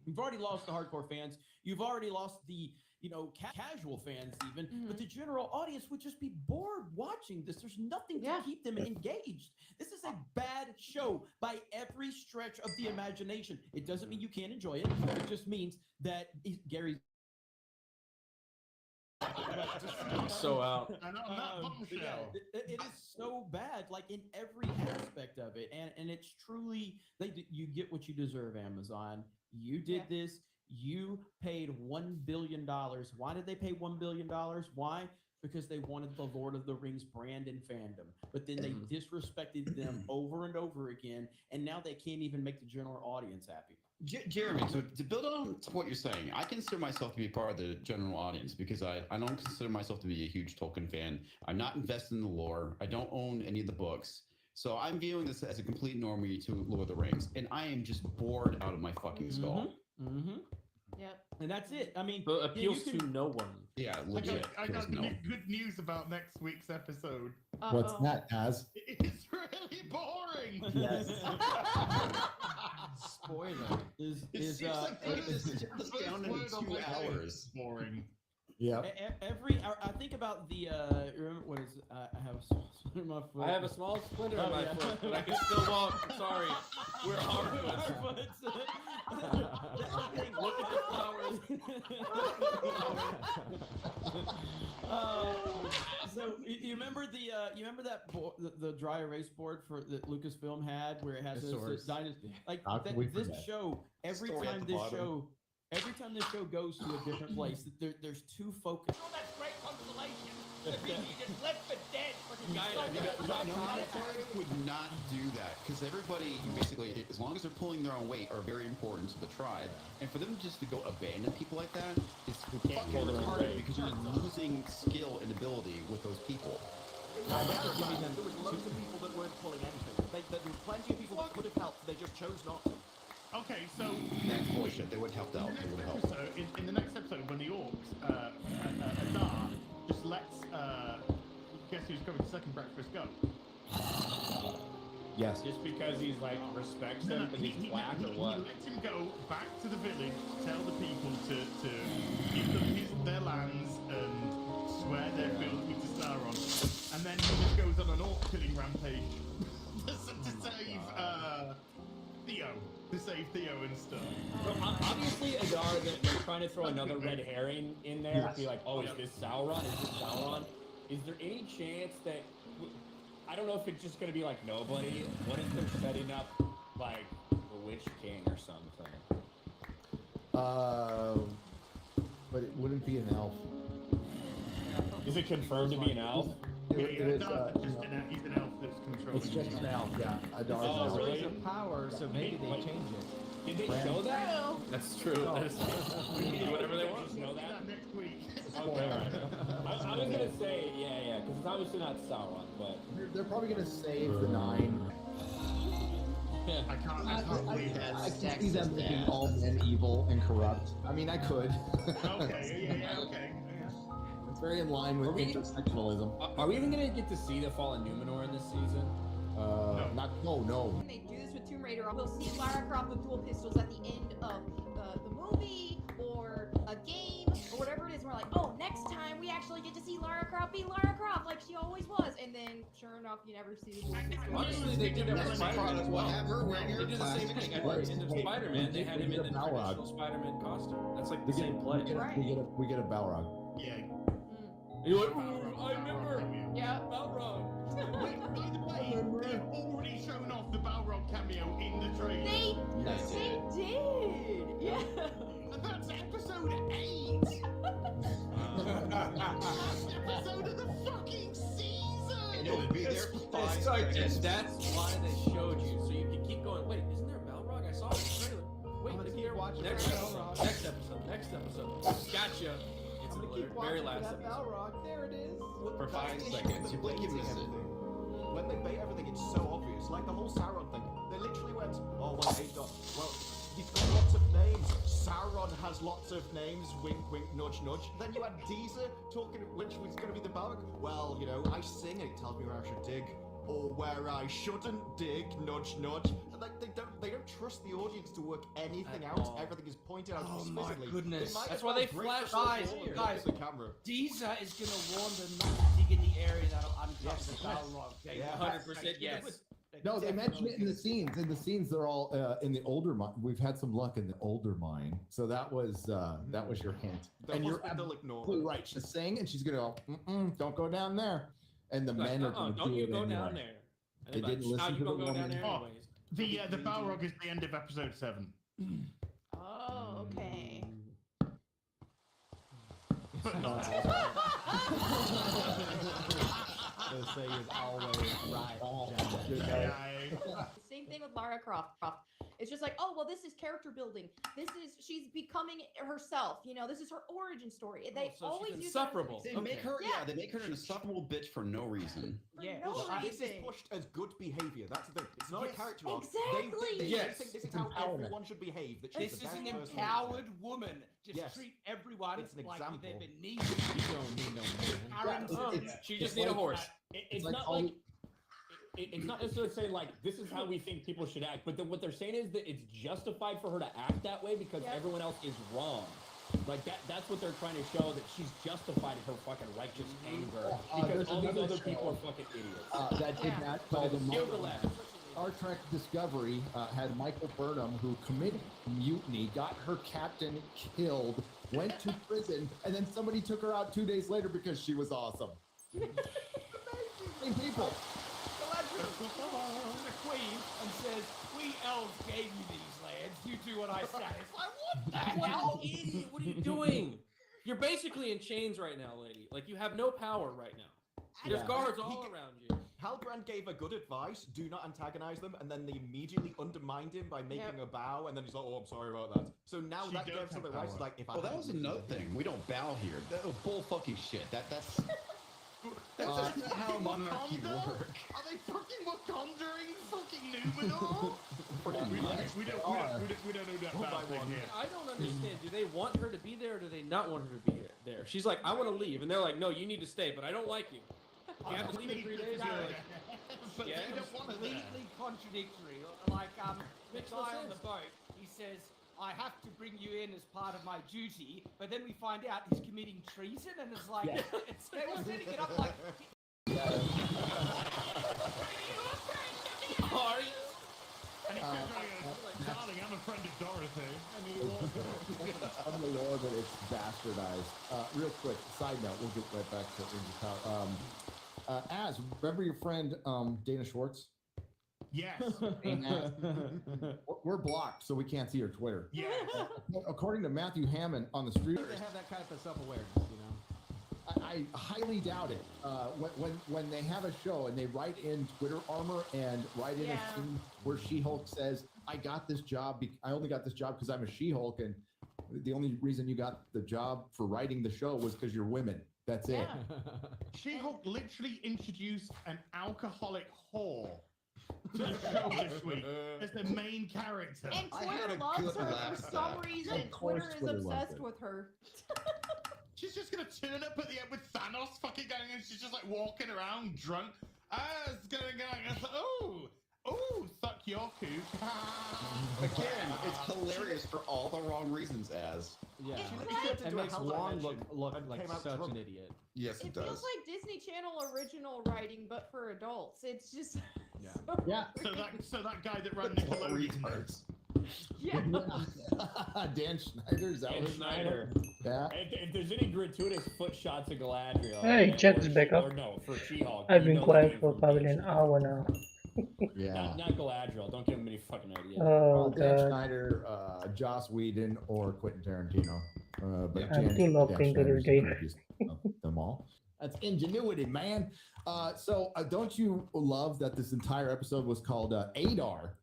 you've already lost the hardcore fans. You've already lost the, you know, casual fans even. But the general audience would just be bored watching this. There's nothing to keep them engaged. This is a bad show by every stretch of the imagination. It doesn't mean you can't enjoy it. It just means that Gary's So out. And on that but yeah, bombshell. it is so bad, like in every aspect of it, and it's truly you get what you deserve, Amazon. You did this. You paid $1 billion. Why did they pay $1 billion? Why? Because they wanted the Lord of the Rings brand and fandom, but then they disrespected them over and over again, and now they can't even make the general audience happy. Jeremy, to build on to what you're saying, I consider myself to be part of the general audience because I don't consider myself to be a huge Tolkien fan. I'm not invested in the lore. I don't own any of the books. So I'm viewing this as a complete normie to Lord of the Rings, and I am just bored out of my fucking skull. Yep. And that's it. I mean, But appeals you can- to no one. Yeah, I legit. got Kills no one. good news about next week's episode. what's that, Az? It's really boring. Yes. Spoiler is It seems like they just took this down in 2 hours. Boring. Yeah. every hour. I think about the remember what is I have a small splinter in my foot. I have a small splinter in Oh, my yeah. foot, but I can still walk. Sorry. We're hardwoods. Look at the flowers. So you remember the dry erase board that Lucasfilm had where it has The this source. dynasty like How that, could we this forget? show every Story at time the this bottom. show every time this show goes to a different place there's two focus. Oh, that's great consolation. You just left for dead. Military would not do that because everybody basically, as long as they're pulling their own weight, are very important to the tribe. And for them just to go abandon people like that is fucking pull their own retarded weight. because you're losing skill and ability with those people. There was loads of people that weren't pulling anything. There were plenty of people that could have helped. They just chose not to. Okay, so That's bullshit. They would have helped out. They would have helped. in the next episode, when the orcs, Adar just lets guess who's coming to second breakfast go. Yes. Just because he's like respects No, them no, because he's black or he what? lets him go back to the village, tell the people to give them their lands and swear their fealty to Sauron, and then he just goes on an orc killing rampage to save Theo. To save Theo and stuff. Well, obviously, Adar, they're trying to throw another red herring in there. Yes. Be like, oh, is this Sauron? Is this Sauron? Is there any chance that I don't know if it's just gonna be like nobody? What if they're setting up like the Witch King or something? But it wouldn't be an elf. Is it confirmed to be an elf? It is, he's an elf that's controlling. it's just an elf, yeah. A dark Oh, elf. rays of power, so maybe they change it. Did they show that? That's true. That is, we can do whatever they want. Did you know that? Next week. Okay. I was gonna say, yeah, because it's obviously not Sauron, but They're probably gonna save the 9. I can't believe that. I can see them making all men evil and corrupt. I mean, I could. Okay, yeah, okay. It's very in line with intersectionalism. are we even gonna get to see the fall of Numenor in this season? No. When they do this with Tomb Raider, we'll see Lara Croft with dual pistols at the end of the movie or a game or whatever it is. We're like, oh, next time we actually get to see Lara Croft be Lara Croft like she always was. And then, sure enough, you never see the dual pistols. Honestly, they did that with Spider-Man as well. Have her wearing They her did the same plastic thing. At the end of Spider-Man, they had him in the traditional Spider-Man costume. That's like the same play. We get a Balrog. Yeah. You're like, ooh, I remember. Yeah. Balrog. Wait, by the way, they've already shown off the Balrog cameo in the trailer. They did. Yeah. That's episode 8. Last episode of the fucking season. And it'll be there for 5 And seconds. that's why they showed you, so you can keep going. Wait, isn't there a Balrog? I saw it in the trailer. Wait, I'm gonna isn't keep there? watching Next for episode. Balrog. Next episode. Gotcha. It's I'm the gonna keep very watching last for that episode. Balrog. There it is. For 5 seconds, you blink, you miss it. When they bait everything, it's so obvious. Like the whole Sauron thing. They literally went, oh, well, he's got lots of names. Sauron has lots of names. Wink, wink, nudge, nudge. Then you had Deezer talking, which was going to be the Balrog. Well, you know, I sing and it tells me where I should dig. Or where I shouldn't dig, nudge, nudge. Like they don't trust the audience to work anything out. Everything is pointed out Oh my specifically. goodness. might That's as why well they break flash the fourth wall and guys. look at the camera. Deezer is going to warn them not to dig in the area that'll uncover the Balrog. They Yeah. 100% yes. No, they mentioned it in the scenes. In the scenes, they're all in the older mine. We've had some luck in the older mine, so that was your hint. The And you're husband will ignore absolutely them. right. She's saying, and she's gonna go, don't go down there. And the men are gonna don't do you it go anyway. down there. They didn't listen Now you to the gonna go down woman. there Oh, anyways. the Balrog is the end of episode 7. Oh, okay. But not. They'll say is always right. Yeah. Same thing with Lara Croft. It's just like, oh, well, this is character building. She's becoming herself. You know, this is her origin story. They so always she's use that as an insufferable. They make her, Yeah. they make her an insufferable bitch for no reason. for Yeah. no This is reason. pushed as good behavior. That's the thing. It's not a Yes. character arc. Exactly. They Yes. think this is how Empowerment. everyone should behave. That she's This the is best an person. empowered woman. Just Yes. treat everyone It's an like example. they've been needed. You don't need no man. She just it's need a like- horse. It's like not all- like it's not necessarily saying like this is how we think people should act, but what they're saying is that it's justified for her to act that way because Yep. everyone else is wrong. Like that's what they're trying to show, that she's justified in her fucking righteous anger because there's all these another other show, people are fucking idiots. That did Yeah. not call them Kill the lad. Star Trek Discovery had Michael Burnham, who committed mutiny, got her captain killed, went to prison, and then somebody took her out 2 days later because she was awesome. Amazing people. The queen and says, "We elves gave you these lands. You do what I say." It's like, what the hell? Idiot, what are you doing? You're basically in chains right now, lady. Like you have no power right now. There's Yeah. guards all around you. Halbrand gave her good advice, do not antagonize them, and then they immediately undermined him by making a bow, and then he's like, oh, I'm sorry about that. So now She that does gives her have the right, power. like, if I Well, that had was to- another thing. We don't bow here. That was bull fucking shit. That's just not how monarchy Wakanda? work. Are they fucking Wakanda-ing fucking Numenor? we don't know that about thing here. I don't understand. Do they want her to be there or do they not want her to be there? She's like, I want to leave. And they're like, no, you need to stay, but I don't like you. You have to leave in 3 days. And they're like, But yeah. they don't want her there. Completely contradictory. Like the Makes no guy on sense. the boat, he says, "I have to bring you in as part of my duty," but then we find out he's committing treason, and it's like they were setting it up like. Are you? And he turns around and goes, darling, I'm a friend of Dorothy. And he walks away. I'm the Lord that it's bastardized. Real quick, side note, we'll get right back to Rings of Power. Az, remember your friend Dana Schwartz? Yes. Hey, Az, we're blocked, so we can't see her Twitter. Yeah. According to Matthew Hammond on the street. They have that kind of self-awareness, you know. I highly doubt it. When they have a show and they write in Twitter armor and write in a scene where She-Hulk says, "I got this job. I only got this job because I'm a She-Hulk, and the only reason you got the job for writing the show was because you're women." That's it. She-Hulk literally introduced an alcoholic whore to the show this week as the main character. And Twitter loves her for some reason. Twitter is obsessed with her. She's just gonna turn up at the end with Thanos fucking going, and she's just like walking around drunk. It's gonna go. Oh, suck your coop. Again, it's hilarious for all the wrong reasons. Yeah, It's it makes Wong look like such an idiot. Yes, it does. Feels like Disney Channel original writing, but for adults. It's just So that guy that ran Nickelodeon. Yeah. Dan Schneider, is that Dan what Schneider. Yeah. If there's any gratuitous foot shots of Galadriel, Hey, Chet's back up. Or no, for She-Hulk. I've been you know quiet they for came probably an hour now. Yeah. Not Galadriel. Don't give him any fucking ideas. Oh, Dan God. Schneider, Joss Whedon, or Quentin Tarantino. But I'm Dan- team up Dan into this Schneider's game. the greatest of them all. That's ingenuity, man. So don't you love that this entire episode was called Adar?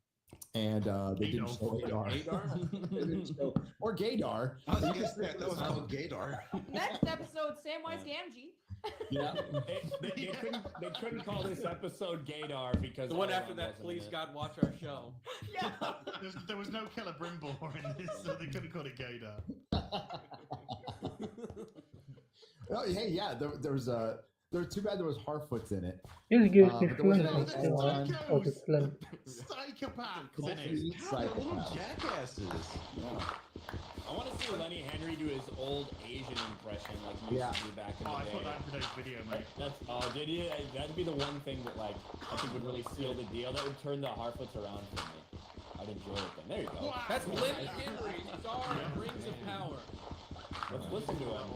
And they didn't show Adar. They didn't show- or Gaydar. That was called Gaydar. Next episode, Samwise Gamgee. Yeah. They couldn't call this episode Gaydar because The one Elrond after that, wasn't please in it. God, watch our show. Yeah. There was no Killer Brimbor in this, so they could have called it Gator. Oh, hey, yeah. There was too bad there was Harfoots in it. Just gives me But there wasn't Flint any- instead of the Flint. Psychopaths in it. Complete psychopath. Jackasses. I want to see Lenny Henry do his old Asian impression, like he used to do back in the I day. put that in today's video, mate. Did you? That'd be the one thing that, like, I think would really seal the deal. That would turn the Harfoots around for me. I'd enjoy it then. There you go. That's Lenny Henry, star of Rings of Power. Let's listen to him.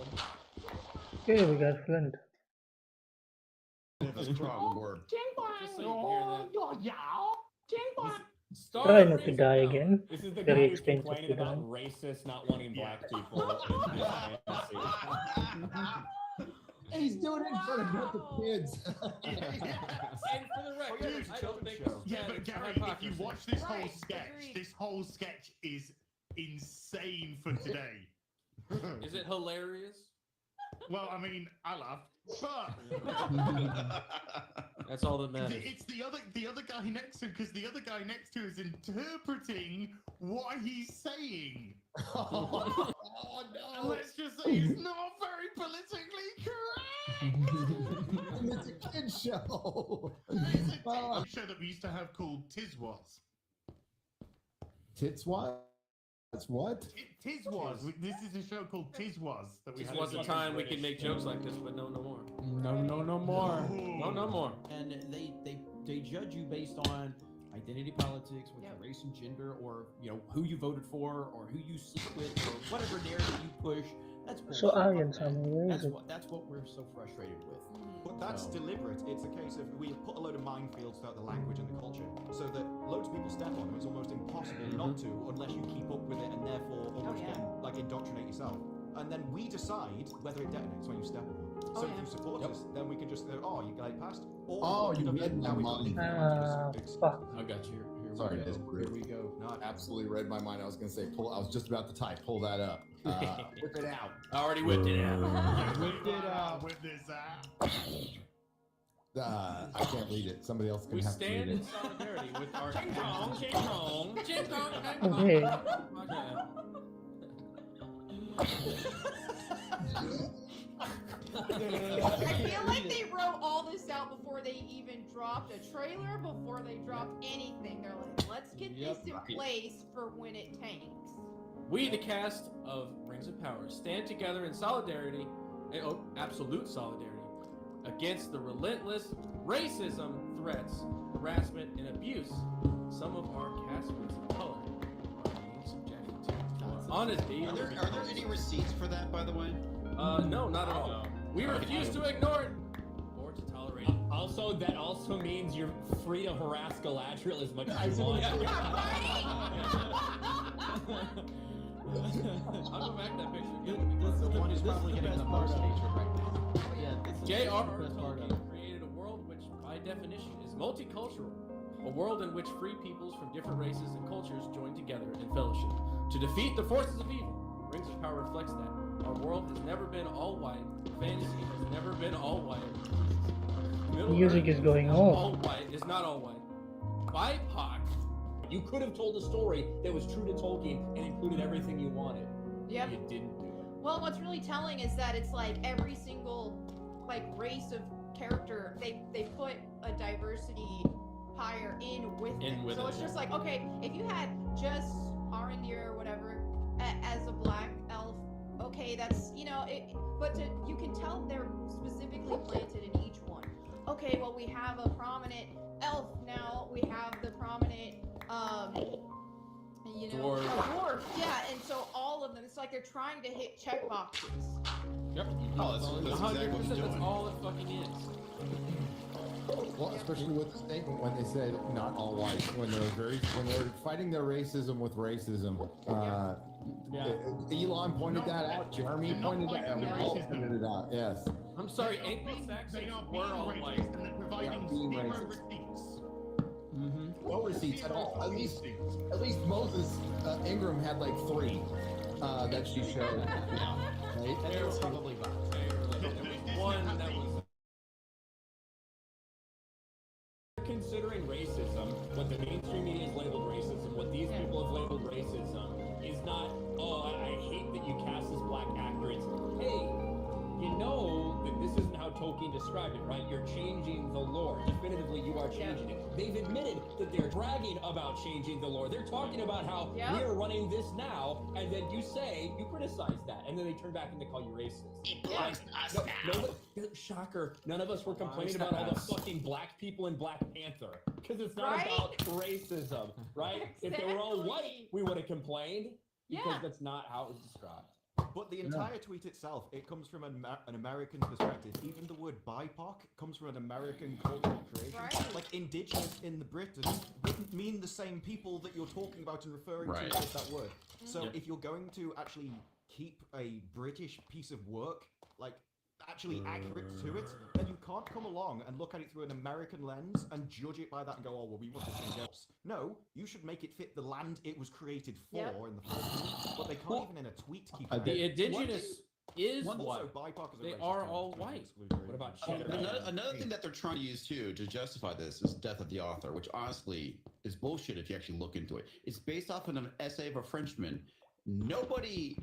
Okay, we got Flint. That's a strong word. Just so you hear that. Star Try of not to Rings of die Power. again. This is the Very guy who's expensive complaining to about die. racists not wanting black people in Final Fantasy. And he's doing it in front of both the kids. And for the record, I don't think this Yeah, but stands for Gary, if you hypocrisy. watch this whole Right, sketch, agreed. this whole sketch is insane for today. Is it hilarious? Well, I mean, I laughed, but That's all that matters. it's the other guy next to, because the other guy next to is interpreting what he's saying. Oh, And let's just say it's not very politically correct. And it's a kid's show. It's a show that we used to have called Tiswas. Tits what? That's what? Tiswas. This is a show called Tiswas that we This had. was a time we could make jokes like this, but no more. No more. No more. And they judge you based on identity politics, with your race and gender, or who you voted for, or who you sleep with, or whatever narrative you push. That's So bullshit. Aryan Summer, where is it? That's what we're so frustrated with. But that's So- deliberate. It's a case of we put a load of minefields throughout the language and the culture, so that loads of people step on them. It's almost impossible not to, unless you keep up with it and therefore almost like indoctrinate yourself. And then we decide whether it detonates when you step on one. So if you support us, then we can just go, oh, you got it passed. Or Oh, you know, read my now we mind. Fuck. I got you. Here Sorry, we go. Discord. Here we go. Absolutely read my mind. I was going to say, I was just about to type, pull that up. Whip it out. I already whipped it out. Whip it out. Whip this out. I can't read it. Somebody else can We have stand to in read it. solidarity with our ching chong, ching chong, ching chong, ching Okay. I feel like they wrote all this out before they even dropped a trailer, before they dropped anything. They're like, let's get this in place for when it tanks. We, the cast of Rings of Power, stand together in solidarity, absolute solidarity, against the relentless racism, threats, harassment, and abuse some of our castmates of color are being subjected to. Honesty. Are there any receipts for that, by the way? No, not at all. We refuse to ignore it or to tolerate it. Also, that also means you're free to harass Galadriel as much as you want. I'll go back to that picture. This Because is the the one this is is probably the getting best the part most of it. hatred right now. Yeah, this is J.R.R. the best part of Tolkien it. created a world which, by definition, is multicultural. A world in which free peoples from different races and cultures join together in fellowship to defeat the forces of evil. Rings of Power reflects that. Our world has never been all white. Fantasy has never been all white. Music is going not off. all white. It's not all white. BIPOC. You could have told a story that was true to Tolkien and included everything you wanted. Yep. You didn't do it. Well, what's really telling is that it's like every single like race of character, they put a diversity hire in with it. So it's just like, okay, if you had just Arondir or whatever as a black elf, okay, that's, you know, but you can tell they're specifically planted in each one. Okay, well, we have a prominent elf now, we have the prominent you know, Dwarf. a dwarf, yeah, and so all of them, it's like they're trying to hit check boxes. Yep. Oh, that's exactly what he's 100%. That's doing. all it fucking is. Well, especially with the statement when they said not all white, when they're fighting their racism with racism. Elon pointed that out. Jeremy pointed that out. We all pointed it out. Yes. I'm sorry, They Anglo-Saxons are were all being white. racist and they're providing being zero racist. receipts. No receipts at all. At least Moses Ingram had like 3 that she showed. Right? They were probably bots. There was one that was. Considering racism, what the mainstream media has labeled racism, what these people have labeled racism, is not, oh, I hate that you cast this black actor. It's, hey, you know that this isn't how Tolkien described it, right? You're changing the lore. Definitively, you are changing it. They've admitted that they're bragging about changing the lore. They're talking about how we are running this now, and then you criticize that, and then they turn back and they call you racist. Shocker. None of us were complaining about all the fucking black people in Black Panther. Because it's not about racism, right? If they were all white, we would have complained. Because that's not how it was described. But the entire tweet itself, it comes from an American perspective. Even the word BIPOC comes from an American cultural creation. Like indigenous in the Britain wouldn't mean the same people that you're talking about and referring to with that word. So if you're going to actually keep a British piece of work, like actually accurate to it, then you can't come along and look at it through an American lens and judge it by that and go, oh, well, we want to change else. No, you should make it fit the land it was created for in the first place, but they can't even in a tweet keep it. The indigenous is Also, white. BIPOC is a They racist are term. all white. What about Another thing that they're trying to use too to justify this is death of the author, which honestly is bullshit if you actually look into it. It's based off of an essay of a Frenchman. Nobody,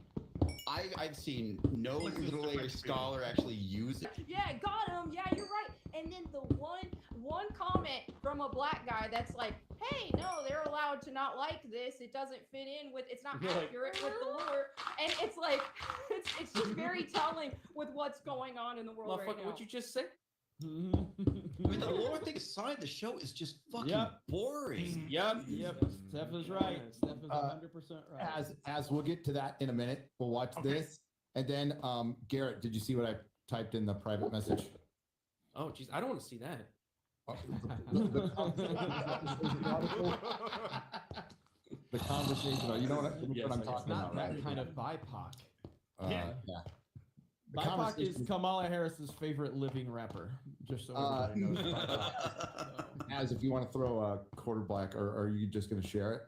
I've seen no literary scholar actually use it. Yeah, got him. Yeah, you're right. And then the one comment from a black guy that's like, hey, no, they're allowed to not like this. It doesn't fit in with, it's not accurate with the lore. And it's like, it's just very telling with what's going on in the world right now. What you just said? I mean, the lore thing aside, the show is just fucking boring. Yep. Steph is right. Steph is 100% right. As we'll get to that in a minute. We'll watch this. And then, Garrett, did you see what I typed in the private message? Oh, jeez, I don't want to see that. The conversation, you know what I'm talking about, That right? kind of BIPOC. Yeah. The BIPOC is conversation- Kamala Harris's favorite living rapper. Just so everybody knows. BIPOC. As if you want to throw a quarter black, or are you just going to share it?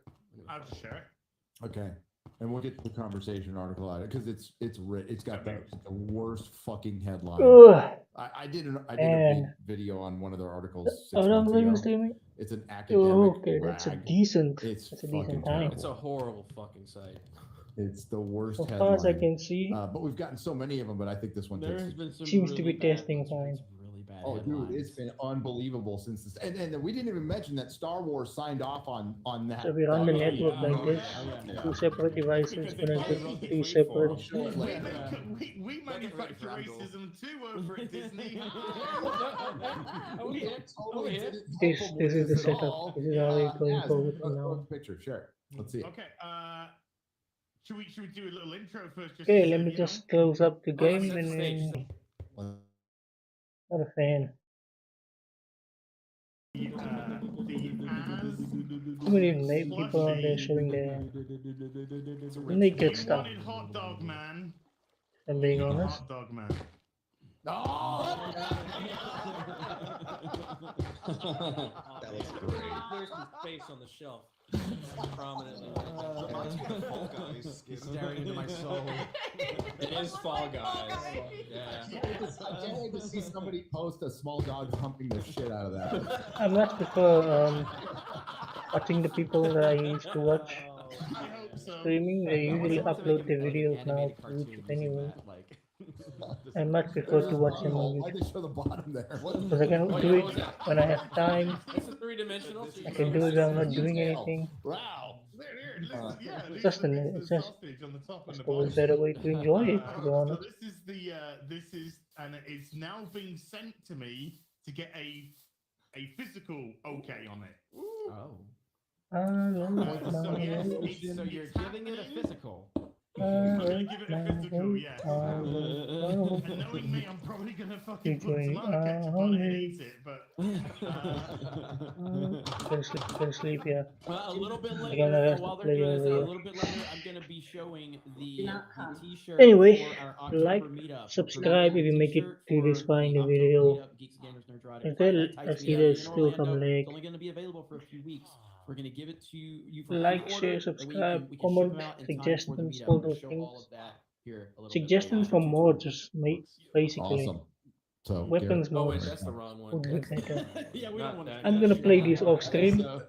I'll just share it. Okay. And we'll get the conversation article out because it's got the worst fucking headline. Ugh. I did a video on one of their articles 6 How long months are you ago. streaming? It's an academic Okay, that's a rag. decent. It's That's a fucking decent time. terrible. It's a horrible fucking site. It's the worst As headline. far as I can see, but we've gotten so many of them, but I think this one There takes has been some seems to really be bad testing ones, fine. really bad Oh, headlines. dude, it's been unbelievable since this. And we didn't even mention that Star Wars signed off on that. So we run the Oh, network yeah. like this. Yeah. 2 separate devices connected to 2 separate. We manufacture racism too over at Disney. This is the setup. This is how we're going forward from now. Picture, sure. Let's see it. Okay, should we do a little intro first? Just Okay, so let me you just close up the game set the and stage. then. Not a fan. know? The too many people on there showing their naked You stuff. wanted hot dog man. I'm being You got honest. hot dog man. That was great. There's his face on the shelf. Prominently. Reminds me of Fall Guys. He's staring into my soul. It is Fall Guys. Yeah. I can't wait to see somebody post a small dog humping the shit out of that. I much prefer watching the people that I used to watch I hope so. streaming. They usually upload their videos now to YouTube anyway. I much prefer to watch them on Why YouTube they show the bottom there? because I can do it when I have time. It's a three-dimensional. I can do it when I'm not doing anything. Wow. There, listen, yeah, It's these just are an, the it's just sausage on the top and it's the always bottom. better way to enjoy it. To be So honest. this is, and it's now being sent to me to get a physical okay on it. Oh. So yes, it's, So you're giving it a physical. I'm gonna give it a physical, yes. And knowing me, I'm probably gonna fucking put some other ketchup on it and eat it, but You can sleep, yeah. A little bit gonna later, have to while they're play doing over this, a here. little bit later, I'm gonna be showing the T-shirt Anyway, for our October like, meetup. subscribe if you make it to this far in the video. If I see there's still some lag. It's only gonna be available for a few weeks. We're gonna give it to you for Like, pre-order, share, that way subscribe, we can ship comment, them out in time for the suggestions, meetup. all We'll those show things. all of that here a little bit Suggestions later. for mods, basically. Awesome. So Weapons Oh wait, mods. that's the wrong one. Would look better. Yeah, we don't want to. I'm gonna play this off stream. So-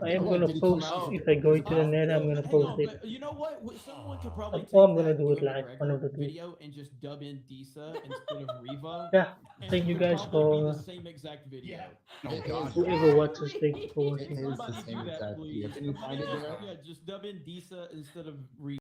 I am gonna post if I go into the net. I'm gonna Hang post on, it. but you know what? Someone could probably Or I'm take gonna that do it Ewan live, McGregor one of the two. video and just dub in Disa instead of Riva. Yeah, and thank it you would guys probably be for the same exact video. Oh god. whoever watches. Thank you for It watching. is the same exact video. Can you find it there? Yeah, just dub in Disa instead of Riva.